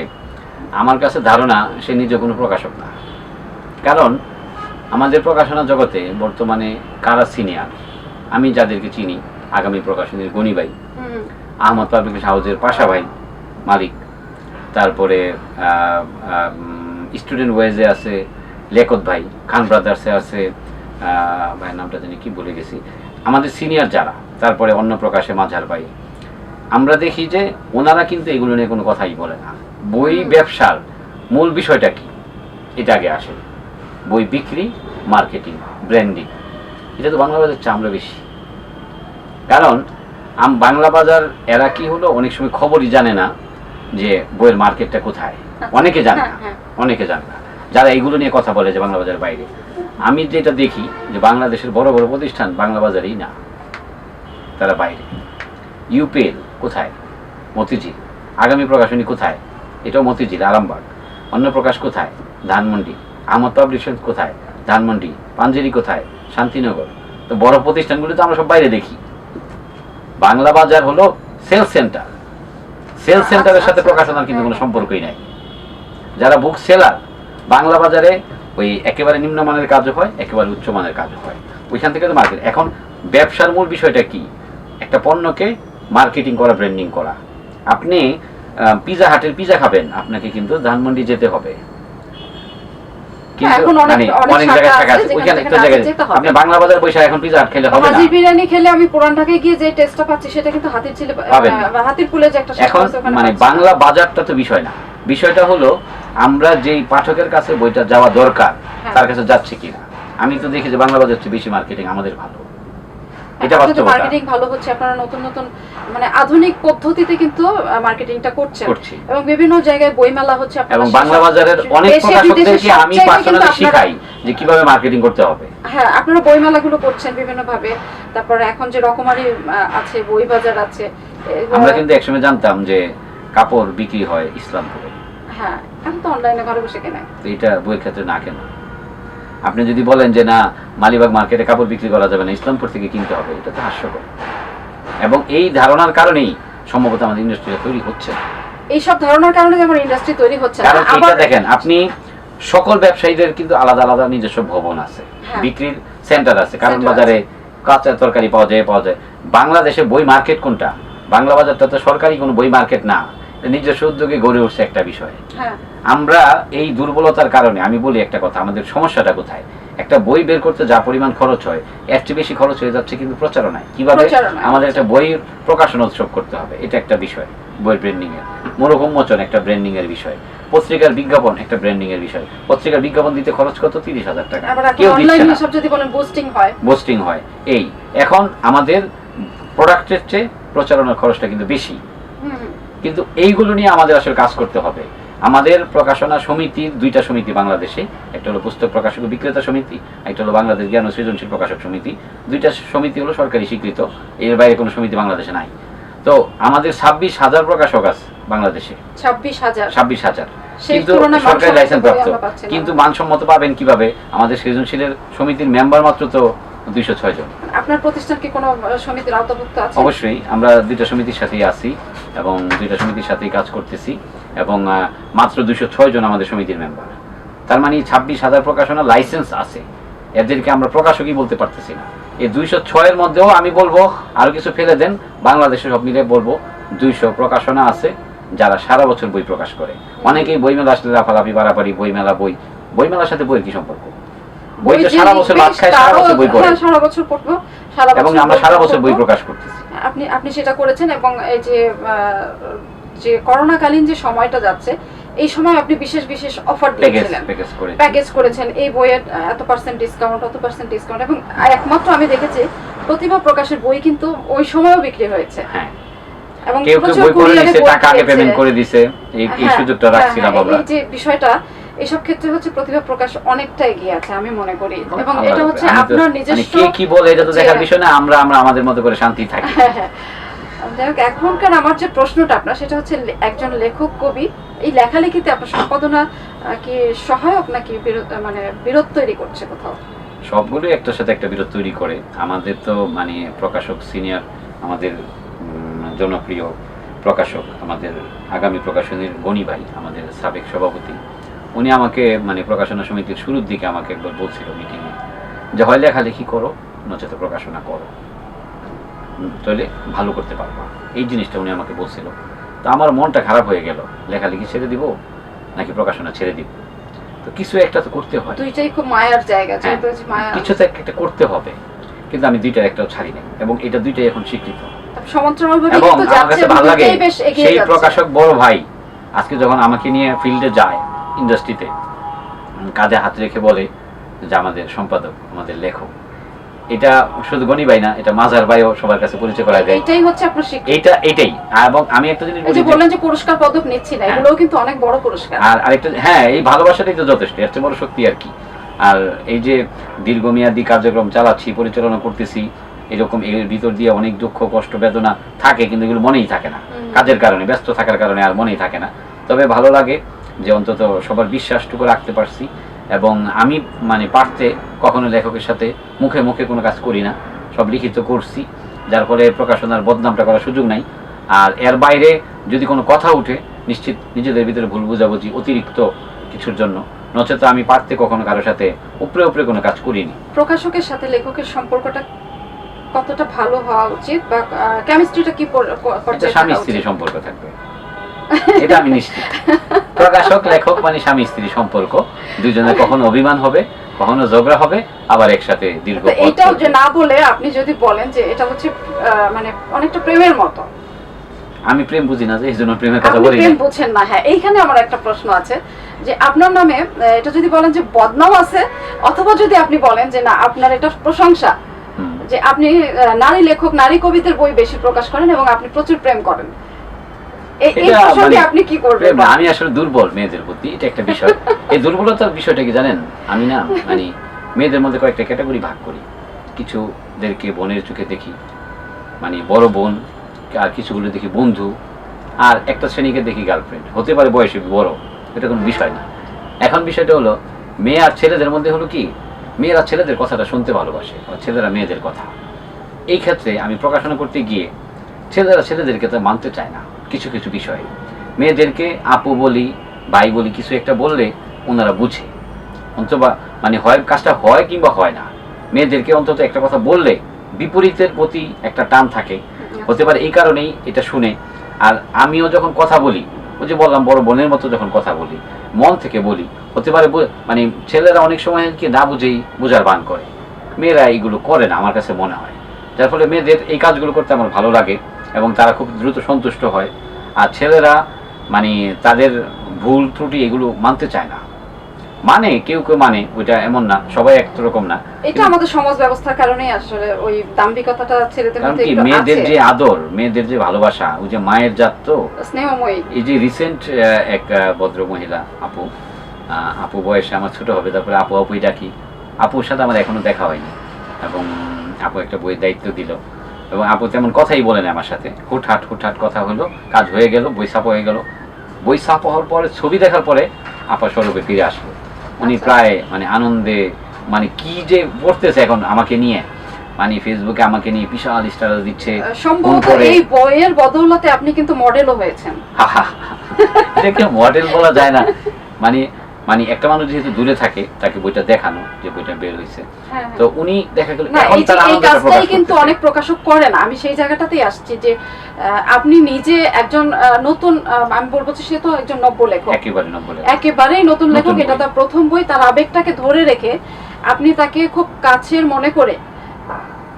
আমার কাছে ধারণা সে নিজে কোনো প্রকাশক না। কারণ আমাদের প্রকাশনা জগতে বর্তমানে কারা সিনিয়র, আমি যাদেরকে চিনি, আগামী প্রকাশনীর গনি ভাই, আহমদ পাবলিক হাউসের পাশা ভাই মালিক, তারপরে স্টুডেন্ট ওয়েজে আছে লেখত ভাই, খান ব্রাদার্সে আছে ভাইয়ের নামটা জানি কি ভুলে গেছি, আমাদের সিনিয়র যারা, তারপরে অন্য প্রকাশে মাঝার ভাই। আমরা দেখি যে ওনারা কিন্তু এগুলো নিয়ে কোনো কথাই বলে না। বই ব্যবসার মূল বিষয়টা কি, এটা আগে আসে। বই বিক্রি, মার্কেটিং, ব্র্যান্ডিং, এটা তো বাংলা বাজার চামড়া বেশি। কারণ বাংলা বাজার এরা কি হলো, অনেক সময় খবরই জানে না যে বইয়ের মার্কেটটা কোথায়। অনেকে জানে না, অনেকে জানে না, যারা এইগুলো নিয়ে কথা বলে যে বাংলা বাজার বাইরে। আমি যেটা দেখি যে বাংলাদেশের বড় বড় প্রতিষ্ঠান বাংলা বাজারেই না, তারা বাইরে। ইউপিএল কোথায়? মতিঝিল। আগামী প্রকাশনী কোথায়? এটাও মতিঝিল, আরামবাগ। অন্য প্রকাশ কোথায়? ধানমন্ডি। আহমদ পাবলিশার্স কোথায়? ধানমন্ডি। পাঞ্জেরি কোথায়? শান্তিনগর। তো বড় প্রতিষ্ঠানগুলো তো আমরা সব বাইরে দেখি। বাংলা বাজার হলো সেলস সেন্টার। সেলস সেন্টারের সাথে প্রকাশনার কিন্তু কোনো সম্পর্কই নাই। যারা বুক সেলার, বাংলা বাজারে ওই একেবারে নিম্নমানের কাজও হয়, একেবারে উচ্চমানের কাজও হয়, ওইখান থেকে তো মার্কেট। এখন ব্যবসার মূল বিষয়টা কি? একটা পণ্যকে মার্কেটিং করা, ব্র্যান্ডিং করা। আপনি পিজা হাটের পিজা খাবেন, আপনাকে কিন্তু ধানমন্ডি যেতে হবে। কিন্তু এখন মানে অনেক জায়গায় থাকা আছে, ওইখানে একটা জায়গায় আপনি বাংলা বাজার পয়সা এখন পিজা হাট খেলে হবে না। হাজির বিরিয়ানি খেলে আমি পুরান ঢাকায় গিয়ে যে টেস্টটা পাচ্ছি সেটা কিন্তু হাতির ঝিলে পাবেন। হাতির পুলে যে একটা এখন মানে বাংলা বাজারটা তো বিষয় না, বিষয়টা হলো আমরা যেই পাঠকের কাছে বইটা যাওয়া দরকার তার কাছে যাচ্ছে কিনা। আমি তো দেখি যে বাংলা বাজার চেয়ে বেশি মার্কেটিং আমাদের ভালো, এটা বাস্তবতা। মার্কেটিং ভালো হচ্ছে, আপনারা নতুন নতুন মানে আধুনিক পদ্ধতিতে কিন্তু মার্কেটিংটা করছেন এবং বিভিন্ন জায়গায় বইমেলা হচ্ছে। এবং বাংলা বাজারের অনেক প্রকাশকদেরকে আমি পার্সোনালি শিখাই যে কিভাবে মার্কেটিং করতে হবে। হ্যাঁ, আপনারা বইমেলাগুলো করছেন বিভিন্ন ভাবে। তারপরে এখন যে রকমারি আছে, বই বাজার আছে। আমরা কিন্তু একসময় জানতাম যে কাপড় বিক্রি হয় ইসলামপুরে। হ্যাঁ, এখন তো অনলাইনে ঘরে বসে কেনা। তো এটা বইয়ের ক্ষেত্রে না কেন? আপনি যদি বলেন যে না, মালিবাগ মার্কেটে কাপড় বিক্রি করা যাবে না, ইসলামপুর থেকে কিনতে হবে, এটা তো হাস্যকর। এবং এই ধারণার কারণেই সম্ভবত আমাদের ইন্ডাস্ট্রিটা তৈরি হচ্ছে। এই সব ধারণার কারণে আমার ইন্ডাস্ট্রি তৈরি হচ্ছে। কারণ এটা দেখেন, আপনি সকল ব্যবসায়ীদের কিন্তু আলাদা আলাদা নিজস্ব ভবন আছে, বিক্রির সেন্টার আছে। কারণ বাজারে কাঁচা তরকারি পাওয়া যায়। বাংলাদেশে বই মার্কেট কোনটা? বাংলা বাজারটা তো সরকারি কোনো বই মার্কেট না, নিজস্ব উদ্যোগে গড়ে উঠছে একটা বিষয়। আমরা এই দুর্বলতার কারণে আমি বলি একটা কথা, আমাদের সমস্যাটা কোথায়? একটা বই বের করতে যা পরিমাণ খরচ হয়, এর চেয়ে বেশি খরচ হয়ে যাচ্ছে কিন্তু প্রচারণায়। কিভাবে আমাদের একটা বই প্রকাশনা উৎসব করতে হবে, এটা একটা বিষয়। বইয়ের ব্র্যান্ডিং এর, মনোমোচন একটা ব্র্যান্ডিং এর বিষয়। পত্রিকার বিজ্ঞাপন একটা ব্র্যান্ডিং এর বিষয়। পত্রিকার বিজ্ঞাপন দিতে খরচ কত? 30,000 টাকা। কেউ দিচ্ছে না। সব যদি বলেন বুস্টিং হয়। এই এখন আমাদের প্রোডাক্টের চেয়ে প্রচারণার খরচটা কিন্তু বেশি। কিন্তু এইগুলো নিয়ে আমাদের আসলে কাজ করতে হবে। আমাদের প্রকাশনা সমিতির দুইটা সমিতি বাংলাদেশে, একটা হলো পুস্তক প্রকাশক ও বিক্রেতা সমিতি, একটা হলো বাংলাদেশ জ্ঞান ও সৃজনশীল প্রকাশক সমিতি। দুইটা সমিতি হলো সরকারি স্বীকৃত, এর বাইরে কোনো সমিতি বাংলাদেশে নাই। তো আমাদের 26,000 প্রকাশক আছে বাংলাদেশে, 26,000, কিন্তু সরকারি লাইসেন্স প্রাপ্ত। কিন্তু মানসম্মত পাবেন কিভাবে? আমাদের সৃজনশীলের সমিতির মেম্বার মাত্র তো 206 জন। আপনার প্রতিষ্ঠান কি কোনো সমিতির আওতাভুক্ত আছে? অবশ্যই, আমরা দুইটা সমিতির সাথেই আছি এবং দুইটা সমিতির সাথেই কাজ করতেছি এবং মাত্র 206 জন আমাদের সমিতির মেম্বার। তার মানে 26,000 প্রকাশনা লাইসেন্স আছে, এদেরকে আমরা প্রকাশকই বলতে পারতেছি না। এই 206 এর মধ্যেও আমি বলবো আরো কিছু ফেলে দেন, বাংলাদেশে সব মিলে বলবো 200 প্রকাশনা আছে যারা সারা বছর বই প্রকাশ করে। অনেকেই বইমেলা আসলে লাফালাফি বাড়াবাড়ি, বইমেলার সাথে বইয়ের কি সম্পর্ক? বই তো সারা বছর লাভ খায়, সারা বছর বই পড়ে, সারা বছর পড়বো, এবং আমরা সারা বছর বই প্রকাশ করতেছি। আপনি সেটা করেছেন এবং এই যে করোনাকালীন যে সময়টা যাচ্ছে, এই সময় আপনি বিশেষ বিশেষ অফার দিয়েছিলেন, প্যাকেজ করেছেন। এই বইয়ের এত % ডিসকাউন্ট, অত % ডিসকাউন্ট, এবং একমাত্র আমি দেখেছি প্রতিভা প্রকাশের বই কিন্তু ওই সময়ও বিক্রি হয়েছে। হ্যাঁ, এবং কেউ কেউ বই পড়ে দিয়েছে, টাকা আগে পেমেন্ট করে দিয়েছে, এই সুযোগটা রাখছিলাম আমরা। এই যে বিষয়টা, এইসব ক্ষেত্রে হচ্ছে প্রতিভা প্রকাশ অনেকটা এগিয়ে আছে আমি মনে করি। এবং এটা হচ্ছে আপনার নিজস্ব, কে কি বলে এটা তো দেখার বিষয় না, আমরা আমাদের মতো করে শান্তি থাকি। এখনকার আমার যে প্রশ্নটা আপনার, সেটা হচ্ছে একজন লেখক কবি, এই লেখালেখিতে আপনার সম্পাদনা কি সহায়ক নাকি মানে বিরোধ তৈরি করছে কোথাও? সবগুলোই একটার সাথে একটা বিরোধ তৈরি করে। আমাদের তো মানে প্রকাশক সিনিয়র, আমাদের জনপ্রিয় প্রকাশক, আমাদের আগামী প্রকাশনীর গণি ভাই, আমাদের সাবেক সভাপতি, উনি আমাকে মানে প্রকাশনা সমিতির শুরুর দিকে আমাকে একবার বলছিল মিটিংয়ে যে হয় লেখালেখি করো, নচেত প্রকাশনা করো, তাহলে ভালো করতে পারবা। এই জিনিসটা উনি আমাকে বলছিল। তো আমার মনটা খারাপ হয়ে গেল, লেখালেখি ছেড়ে দিব নাকি প্রকাশনা ছেড়ে দিব? তো কিছু একটা তো করতে হয়, দুইটাই খুব মায়ার জায়গা, কিছু তো একটা করতে হবে। কিন্তু আমি দুইটার একটাও ছাড়ি নাই এবং এটা দুইটাই এখন স্বীকৃত। এবং আমার কাছে ভালো লাগে সেই প্রকাশক বড় ভাই আজকে যখন আমাকে নিয়ে ফিল্ডে যায়, ইন্ডাস্ট্রিতে কাঁধে হাত রেখে বলে যে আমাদের সম্পাদক, আমাদের লেখক। এটা শুধু গনি ভাই না, এটা মাজার ভাইও সবার কাছে পরিচয় করা যায়। এটাই হচ্ছে আপনার শিক্ষা, এটাই। এবং আমি একটা জিনিস বলি, বললেন যে পুরস্কার পদক নিচ্ছি না, এগুলোও কিন্তু অনেক বড় পুরস্কার। আর আরেকটা, হ্যাঁ, এই ভালোবাসাটাই তো যথেষ্ট, এর চেয়ে বড় শক্তি আর কি। আর এই যে দীর্ঘমেয়াদী কার্যক্রম চালাচ্ছি, পরিচালনা করতেছি, এরকম এর ভিতর দিয়ে অনেক দুঃখ কষ্ট বেদনা থাকে, কিন্তু এগুলো মনেই থাকে না কাজের কারণে, ব্যস্ত থাকার কারণে আর মনেই থাকে না। তবে ভালো লাগে যে অন্তত সবার বিশ্বাসটুকু রাখতে পারছি, এবং আমি মানে পারতে কখনো লেখকের সাথে মুখে মুখে কোনো কাজ করি না, সব লিখিত করছি, যার ফলে প্রকাশনার বদনামটা করার সুযোগ নাই। আর এর বাইরে যদি কোনো কথা উঠে, নিশ্চিত নিজেদের ভিতরে ভুল বোঝাবুঝি অতিরিক্ত কিছুর জন্য, নচেত আমি পারতে কখনো কারোর সাথে উপরে উপরে কোনো কাজ করিনি। প্রকাশকের সাথে লেখকের সম্পর্কটা কতটা ভালো হওয়া উচিত, বা কেমিস্ট্রিটা কি পর্যায়ে স্বামী স্ত্রী সম্পর্ক থাকবে, এটা আমি নিশ্চিত। প্রকাশক লেখক মানে স্বামী স্ত্রী সম্পর্ক, দুজনের কখনো অভিমান হবে, কখনো ঝগড়া হবে, আবার একসাথে দীর্ঘ পথ এটাও চলবে। যে না বলে আপনি যদি বলেন যে এটা হচ্ছে মানে অনেকটা প্রেমের মতো। আমি প্রেম বুঝি না, যে এই জন্য প্রেমের কথা আপনি বলি প্রেম না। বুঝেন না। হ্যাঁ, এইখানে আমার একটা প্রশ্ন আছে যে আপনার নামে এটা যদি বলেন যে বদনাম আছে, অথবা যদি আপনি বলেন যে না আপনার এটা প্রশংসা, যে আপনি নারী লেখক, নারী কবিদের বই বেশি প্রকাশ করেন এবং আপনি প্রচুর প্রেম করেন, এই এটা প্রসঙ্গে মানে আপনি কি করবেন? প্রেম না, আমি আসলে দুর্বল মেয়েদের প্রতি, এটা একটা বিষয়। এই দুর্বলতার বিষয়টা কি জানেন, আমি না মানে মেয়েদের মধ্যে কয়েকটা ক্যাটাগরি ভাগ করি। কিছুদেরকে বোনের চোখে দেখি, মানে বড় বোন, আর কিছুগুলো দেখি বন্ধু, আর একটা শ্রেণীকে দেখি গার্লফ্রেন্ড, হতে পারে বয়সে বড়, এটা কোনো বিষয় না। এখন বিষয়টা হলো মেয়ে আর ছেলেদের মধ্যে হলো কি, মেয়েরা ছেলেদের কথাটা শুনতে ভালোবাসে, আর ছেলেরা মেয়েদের কথা। এই ক্ষেত্রে আমি প্রকাশনা করতে গিয়ে ছেলেরা ছেলেদেরকে তো মানতে চায় না কিছু কিছু বিষয়ে। মেয়েদেরকে আপু বলি, ভাই বলি, কিছু একটা বললে ওনারা বুঝে, অন্তবা মানে হয় কাজটা হয় কিংবা হয় না। মেয়েদেরকে অন্তত একটা কথা বললে বিপরীতের প্রতি একটা টান থাকে, হতে পারে এই কারণেই এটা শুনে। আর আমিও যখন কথা বলি, ওই যে বললাম বড় বোনের মতো যখন কথা বলি, মন থেকে বলি, হতে পারে মানে ছেলেরা অনেক সময় কি না বুঝেই বোঝার বান করে, মেয়েরা এইগুলো করে না আমার কাছে মনে হয়। যার ফলে মেয়েদের এই কাজগুলো করতে আমার ভালো লাগে এবং তারা খুব দ্রুত সন্তুষ্ট হয়। আর ছেলেরা মানে তাদের ভুল ত্রুটি এগুলো মানতে চায় না, মানে কেউ কেউ মানে, ওইটা এমন না, সবাই একরকম না। এটা আমাদের সমাজ ব্যবস্থার কারণেই আসলে ওই দাম্ভিকতাটা ছেলেদের কারণ মধ্যে কি, একটু মেয়েদের আছে, যে আদর, মেয়েদের যে ভালোবাসা, ওই যে মায়ের জাত, তো স্নেহময়ী। এই যে রিসেন্ট এক ভদ্র মহিলা আপু, আপু বয়সে আমার ছোট হবে, তারপরে আপু আপুই ডাকি, আপুর সাথে আমার এখনো দেখা হয়নি, এবং আপু একটা বইয়ের দায়িত্ব দিল, এবং আপু তেমন কথাই বলে না আমার সাথে, হুটহাট কথা হলো, কাজ হয়ে গেল, বই ছাপা হয়ে গেল। বই ছাপা হওয়ার পরে ছবি দেখার পরে আপা স্বরূপে ফিরে আসলো। উনি প্রায় মানে আনন্দে, মানে কি যে পড়তেছে এখন আমাকে নিয়ে, মানে ফেসবুকে আমাকে নিয়ে বিশাল স্ট্যাটাস দিচ্ছে। সম্ভবত এই বইয়ের বদৌলতে আপনি কিন্তু মডেলও হয়েছেন। এটাকে মডেল বলা যায় না, মানে মানে একটা মানুষ যেহেতু দূরে থাকে, তাকে বইটা দেখানো যে বইটা বের হয়েছে, তো উনি দেখা গেল এখন তার আনন্দটা প্রকাশ করতেছে। কিন্তু অনেক প্রকাশক করে না, আমি সেই জায়গাটাতেই আসছি যে আপনি নিজে একজন নতুন, আমি বলবো যে সে তো একজন নব্য লেখক, একেবারেই নতুন লেখক, এটা তার প্রথম বই, তার আবেগটাকে ধরে রেখে আপনি তাকে খুব কাছের মনে করে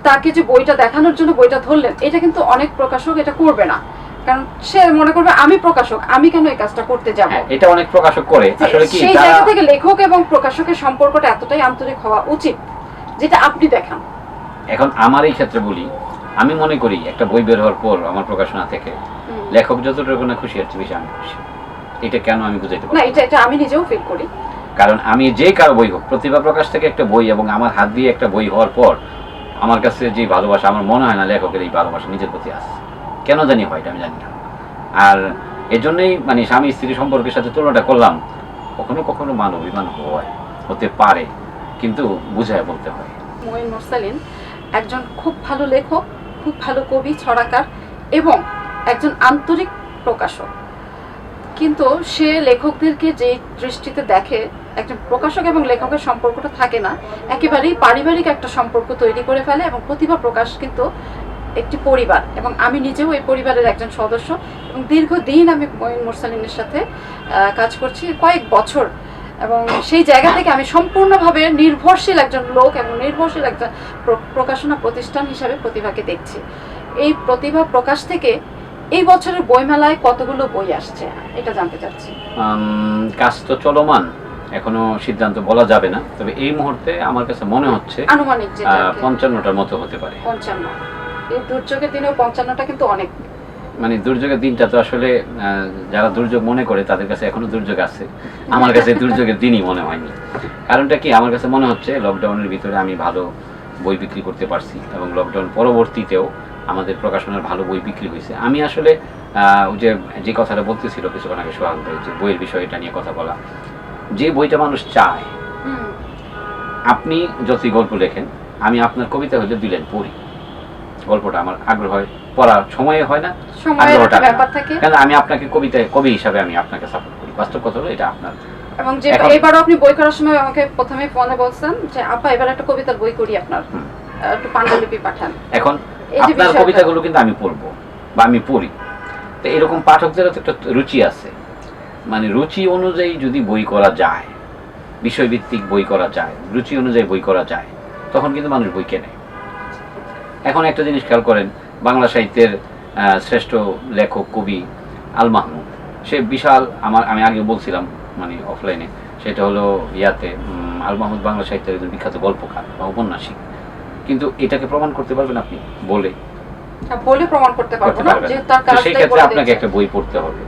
তাকে যে বইটা দেখানোর জন্য বইটা ধরলেন, এটা কিন্তু অনেক প্রকাশক এটা করবে না, কারণ সে মনে করবে আমি প্রকাশক, আমি কেন এই কাজটা করতে যাব। এটা অনেক প্রকাশক করে আসলে কি, সেই জায়গা থেকে লেখক এবং প্রকাশকের সম্পর্কটা এতটাই আন্তরিক হওয়া উচিত, যেটা আপনি দেখান। এখন আমার এই ক্ষেত্রে বলি, আমি মনে করি একটা বই বের হওয়ার পর আমার প্রকাশনা থেকে লেখক যতটুকু না খুশি, হচ্ছে বেশি আমি খুশি। এটা কেন আমি বুঝাইতে পারি না, এটা আমি নিজেও ফিল করি। কারণ আমি যে কারো বই হোক, প্রতিভা প্রকাশ থেকে একটা বই এবং আমার হাত দিয়ে একটা বই হওয়ার পর আমার কাছে যে ভালোবাসা, আমার মনে হয় না লেখকের এই ভালোবাসা নিজের প্রতি আসে, কেন জানি হয়, এটা আমি জানি না। আর এর জন্যই মানে স্বামী স্ত্রী সম্পর্কের সাথে তুলনাটা করলাম। কখনো কখনো মান অভিমান হতে পারে, কিন্তু বুঝায় বলতে হয়। মঈন মুরসালিন একজন খুব ভালো লেখক, খুব ভালো কবি, ছড়াকার এবং একজন আন্তরিক প্রকাশক, কিন্তু সে লেখকদেরকে যে দৃষ্টিতে দেখে, একজন প্রকাশক এবং লেখকের সম্পর্কটা থাকে না, একেবারেই পারিবারিক একটা সম্পর্ক তৈরি করে ফেলে। এবং প্রতিভা প্রকাশ কিন্তু একটি পরিবার, এবং আমি নিজেও এই পরিবারের একজন সদস্য, এবং দীর্ঘদিন আমি মঈন মুরসালিনের সাথে কাজ করছি, কয়েক বছর, এবং সেই জায়গা থেকে আমি সম্পূর্ণভাবে নির্ভরশীল একজন লোক এবং নির্ভরশীল একজন প্রকাশনা প্রতিষ্ঠান হিসাবে প্রতিভাকে দেখছি। এই প্রতিভা প্রকাশ থেকে এই বছরের বইমেলায় কতগুলো বই আসছে এটা জানতে চাচ্ছি। কাজ তো চলমান, এখনো সিদ্ধান্ত বলা যাবে না, তবে এই মুহূর্তে আমার কাছে মনে হচ্ছে আনুমানিক যেটা 55টার মতো হতে পারে। 55, এই দুর্যোগের দিনেও 55টা কিন্তু অনেক মানে দুর্যোগের দিনটা তো আসলে যারা দুর্যোগ মনে করে তাদের কাছে এখনো দুর্যোগ আছে, আমার কাছে দুর্যোগের দিনই মনে হয়নি। কারণটা কি, আমার কাছে মনে হচ্ছে লকডাউনের ভিতরে আমি ভালো বই বিক্রি করতে পারছি এবং লকডাউন পরবর্তীতেও আমাদের প্রকাশনার ভালো বই বিক্রি হয়েছে। আমি আসলে ওই যে কথাটা বলতেছিল কিছুক্ষণ আগে সোহাগ ভাই, যে বইয়ের বিষয়টা নিয়ে কথা বলা, যে বইটা মানুষ চায়, আপনি যতই গল্প লেখেন, আমি আপনার কবিতা হলে দিলেন পড়ি, গল্পটা আমার আগ্রহ হয়, পড়ার সময় হয় না, আগ্রহটা কেন আমি আপনাকে কবিতায় কবি হিসাবে আমি আপনাকে সাপোর্ট করি, বাস্তব কথা হলো এটা আপনার। এবং যে এবারও আপনি বই করার সময় আমাকে প্রথমে ফোনে বলছেন যে আপা এবার একটা কবিতার বই করি, আপনার একটু পাণ্ডুলিপি পাঠান। এখন আপনার কবিতাগুলো কিন্তু আমি পড়বো বা আমি পড়ি, তো এরকম পাঠকদেরও তো একটা রুচি আছে, মানে রুচি অনুযায়ী যদি বই করা যায়, বিষয়ভিত্তিক বই করা যায়, রুচি অনুযায়ী বই করা যায়, তখন কিন্তু মানুষ বই কেনে। এখন একটা জিনিস খেয়াল করেন, বাংলা সাহিত্যের শ্রেষ্ঠ লেখক কবি আল মাহমুদ, সে বিশাল, আমি আগে বলছিলাম মানে অফলাইনে, সেটা হলো আল মাহমুদ বাংলা সাহিত্যের একজন বিখ্যাত গল্পকার বা উপন্যাসিক, কিন্তু এটাকে প্রমাণ করতে পারবেন আপনি বলে প্রমাণ করতে পারবেন না, যেহেতু তার কাজটাই সেই ক্ষেত্রে আপনাকে একটা বই পড়তে হবে,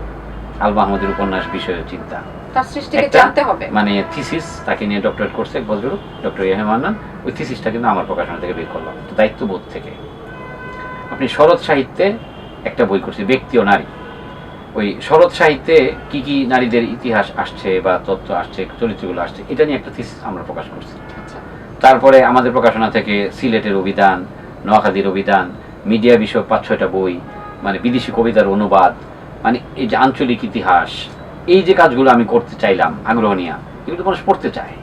আল মাহমুদের উপন্যাস বিষয়ে চিন্তা, তার সৃষ্টিকে জানতে হবে, মানে থিসিস তাকে নিয়ে ডক্টরেট করছে ভদ্রলোক ডক্টর ইয়াহিয়া মান্নান, ওই থিসিসটা কিন্তু আমার প্রকাশনা থেকে বের করলাম দায়িত্ববোধ থেকে। আপনি শরৎ সাহিত্যে একটা বই করছি, ব্যক্তি ও নারী, ওই শরৎ সাহিত্যে কি কি নারীদের ইতিহাস আসছে বা তথ্য আসছে, চরিত্রগুলো আসছে, এটা নিয়ে একটা থিসিস আমরা প্রকাশ করছি। তারপরে আমাদের প্রকাশনা থেকে সিলেটের অভিধান, নোয়াখালীর অভিধান, মিডিয়া বিষয়ক 5-6টা বই, মানে বিদেশি কবিতার অনুবাদ, মানে এই যে আঞ্চলিক ইতিহাস, এই যে কাজগুলো আমি করতে চাইলাম আগ্রহ নিয়ে, এগুলো মানুষ পড়তে চায়।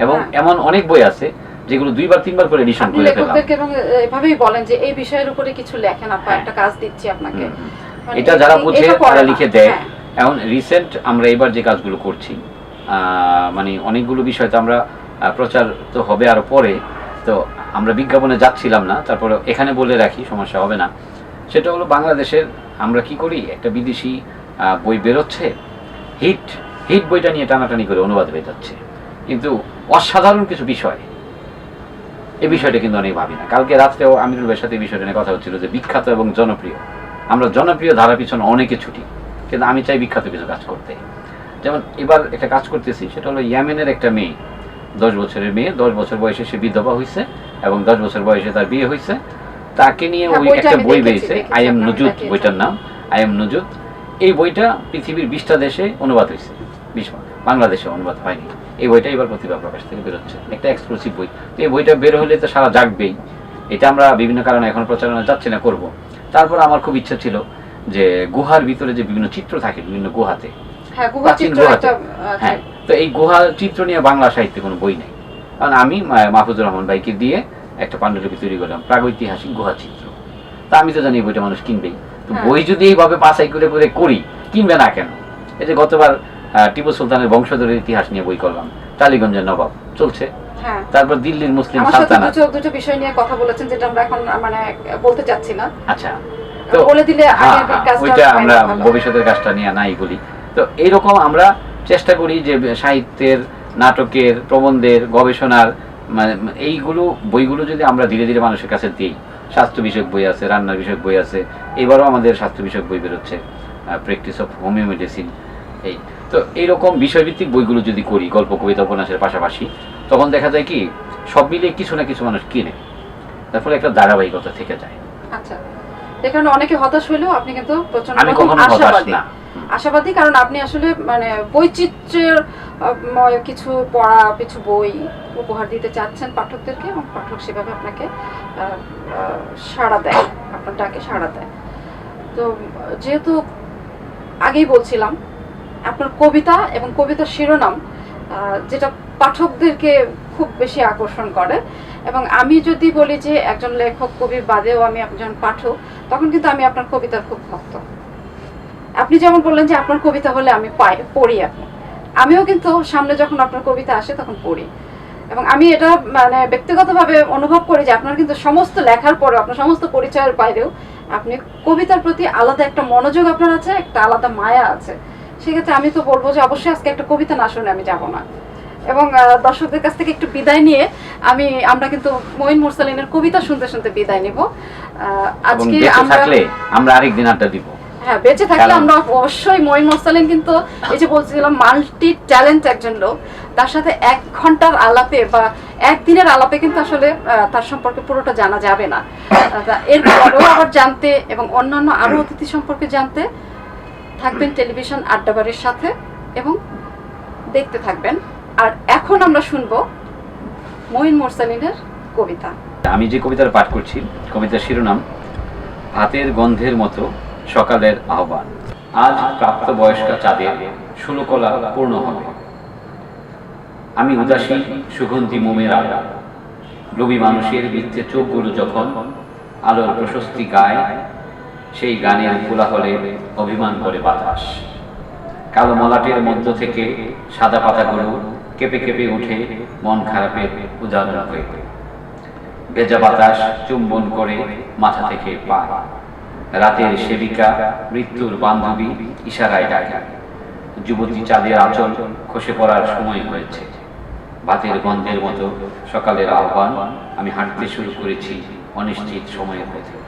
এবং এমন অনেক বই আছে যেগুলো 2-3বার করে এডিশন করে ফেললাম। এবং এভাবেই বলেন যে এই বিষয়ের উপরে কিছু লেখেন, আপা একটা কাজ দিচ্ছি আপনাকে, এটা যারা বুঝে তারা লিখে দেয়। এখন রিসেন্ট আমরা এবার যে কাজগুলো করছি, মানে অনেকগুলো বিষয় তো আমরা প্রচার তো হবে আরো পরে, তো আমরা বিজ্ঞাপনে যাচ্ছিলাম না, তারপরে এখানে বলে রাখি, সমস্যা হবে না। সেটা হলো বাংলাদেশের আমরা কি করি, একটা বিদেশি বই বেরোচ্ছে, হিট বইটা নিয়ে টানাটানি করে অনুবাদ হয়ে যাচ্ছে, কিন্তু অসাধারণ কিছু বিষয়, এই বিষয়টা কিন্তু অনেক ভাবি না। কালকে রাত্রেও আমিরুল ভাইয়ের সাথে এই বিষয়টা নিয়ে কথা হচ্ছিল যে বিখ্যাত এবং জনপ্রিয়, আমরা জনপ্রিয় ধারা পিছনে অনেকে ছুটি, কিন্তু আমি চাই বিখ্যাত কিছু কাজ করতে। যেমন এবার একটা কাজ করতেছি, সেটা হলো ইয়েমেনের একটা মেয়ে, 10 বছরের মেয়ে, 10 বছর বয়সে সে বিধবা হয়েছে এবং 10 বছর বয়সে তার বিয়ে হয়েছে, তাকে নিয়ে ওই একটা বই বেরিয়েছে, আই এম নুজুদ, বইটার নাম আই এম নুজুদ। এই বইটা পৃথিবীর 20টা দেশে অনুবাদ হয়েছে, 20 বাংলাদেশে অনুবাদ হয়নি। এই বইটা এবার প্রতিভা প্রকাশ থেকে বেরোচ্ছে, একটা এক্সক্লুসিভ বই। তো এই বইটা বের হলে তো সারা জাগবেই, এটা আমরা বিভিন্ন কারণে এখন প্রচারণা যাচ্ছে না, করব। তারপর আমার খুব ইচ্ছা ছিল যে গুহার ভিতরে যে বিভিন্ন চিত্র থাকে বিভিন্ন গুহাতে, প্রাচীন গুহাতে, হ্যাঁ, তো এই গুহা চিত্র নিয়ে বাংলা সাহিত্যে কোনো বই নেই। কারণ আমি মাহফুজুর রহমান ভাইকে দিয়ে একটা পাণ্ডুলিপি তৈরি করলাম, প্রাগৈতিহাসিক গুহা চিত্র। তা আমি তো জানি বইটা মানুষ কিনবেই, তো বই যদি এইভাবে বাছাই করে করে করি, কিনবে না কেন? এই যে গতবার টিপু সুলতানের বংশধরের ইতিহাস নিয়ে বই করলাম, টালিগঞ্জের নবাব চলছে, তারপর দিল্লির মুসলিম সালতানাত, দুটো বিষয় নিয়ে কথা বলেছেন যেটা আমরা এখন মানে বলতে চাচ্ছি না। আচ্ছা, তো বলে দিলে ওইটা আমরা ভবিষ্যতের কাজটা নিয়ে নাই বলি। তো এইরকম আমরা চেষ্টা করি যে সাহিত্যের, নাটকের, প্রবন্ধের, গবেষণার, মানে এইগুলো বইগুলো যদি আমরা ধীরে ধীরে মানুষের কাছে দিই। স্বাস্থ্য বিষয়ক বই আছে, রান্নার বিষয়ক বই আছে, এবারও আমাদের স্বাস্থ্য বিষয়ক বই বেরোচ্ছে, প্র্যাকটিস অফ হোমিও মেডিসিন। এই তো এইরকম বিষয়ভিত্তিক বইগুলো যদি করি, গল্প, কবিতা, উপন্যাসের পাশাপাশি, তখন দেখা যায় কি সব মিলিয়ে কিছু না কিছু মানুষ কিনে, তার ফলে একটা ধারাবাহিকতা থেকে যায়। আচ্ছা, এখানে অনেকে হতাশ হলেও আপনি কিন্তু প্রচন্ড আশাবাদী, কারণ আপনি আসলে মানে বৈচিত্র্যের কিছু পড়া, কিছু বই উপহার দিতে চাচ্ছেন পাঠকদেরকে, এবং পাঠক সেভাবে আপনাকে সাড়া দেয়, আপনার ডাকে সাড়া দেয়। তো যেহেতু আগেই বলছিলাম আপনার কবিতা এবং কবিতার শিরোনাম যেটা পাঠকদেরকে খুব বেশি আকর্ষণ করে, এবং আমি যদি বলি যে একজন লেখক কবি বাদেও আমি একজন পাঠক, তখন কিন্তু আমি আপনার কবিতার খুব ভক্ত। আপনি যেমন বললেন যে আপনার কবিতা হলে আমি পড়ি, আমিও কিন্তু সামনে যখন আপনার কবিতা আসে তখন পড়ি, এবং আমি এটা মানে ব্যক্তিগতভাবে অনুভব করি যে আপনার কিন্তু সমস্ত লেখার পরেও, আপনার সমস্ত পরিচয়ের বাইরেও আপনি কবিতার প্রতি আলাদা একটা মনোযোগ আপনার আছে, একটা আলাদা মায়া আছে। সেক্ষেত্রে আমি তো বলবো যে অবশ্যই আজকে একটা কবিতা না শুনে আমি যাব না। এবং দর্শকদের কাছ থেকে একটু বিদায় নিয়ে আমরা কিন্তু মঈন মুরসালিনের কবিতা শুনতে শুনতে বিদায় নিব। এবং আজকে বেঁচে থাকলে আমরা আরেকদিন আড্ডা দিব। হ্যাঁ, বেঁচে থাকলে কারণ- আমরা অবশ্যই মঈন মুরসালিন কিন্তু এই যে বলছিলাম মাল্টি ট্যালেন্ট একজন লোক, তার সাথে 1 ঘন্টার আলাপে বা একদিনের আলাপে কিন্তু আসলে তার সম্পর্কে পুরোটা জানা যাবে না। এরপরেও আবার জানতে এবং অন্যান্য আরো অতিথি সম্পর্কে জানতে থাকবেন টেলিভিশন আড্ডাবাড়ির সাথে এবং দেখতে থাকবেন। আর এখন আমরা শুনবো মঈন মুরসালিনের কবিতা। আমি যে কবিতার পাঠ করছি, কবিতার শিরোনাম ভাতের গন্ধের মতো সকালের আহ্বান। আজ প্রাপ্তবয়স্কা চাঁদের 16 কলা পূর্ণ হবে। আমি উদাসী সুগন্ধি মোমের আলো, লোভী মানুষের মিথ্যে চোখগুলো যখন আলোর প্রশস্তি গায়, সেই গানের কোলাহলে অভিমান করে বাতাস। কালো মলাটের মধ্য থেকে সাদা পাতাগুলো কেঁপে কেঁপে উঠে মন খারাপের উদাহরণ হয়ে। ভেজা বাতাস চুম্বন করে মাথা থেকে পা। রাতের সেবিকা মৃত্যুর বান্ধবী ইশারায় ডাকে। যুবতী চাঁদের আঁচল খসে পড়ার সময় হয়েছে। ভাতের গন্ধের মতো সকালের আহ্বান। আমি হাঁটতে শুরু করেছি অনিশ্চিত সময়ের পথে।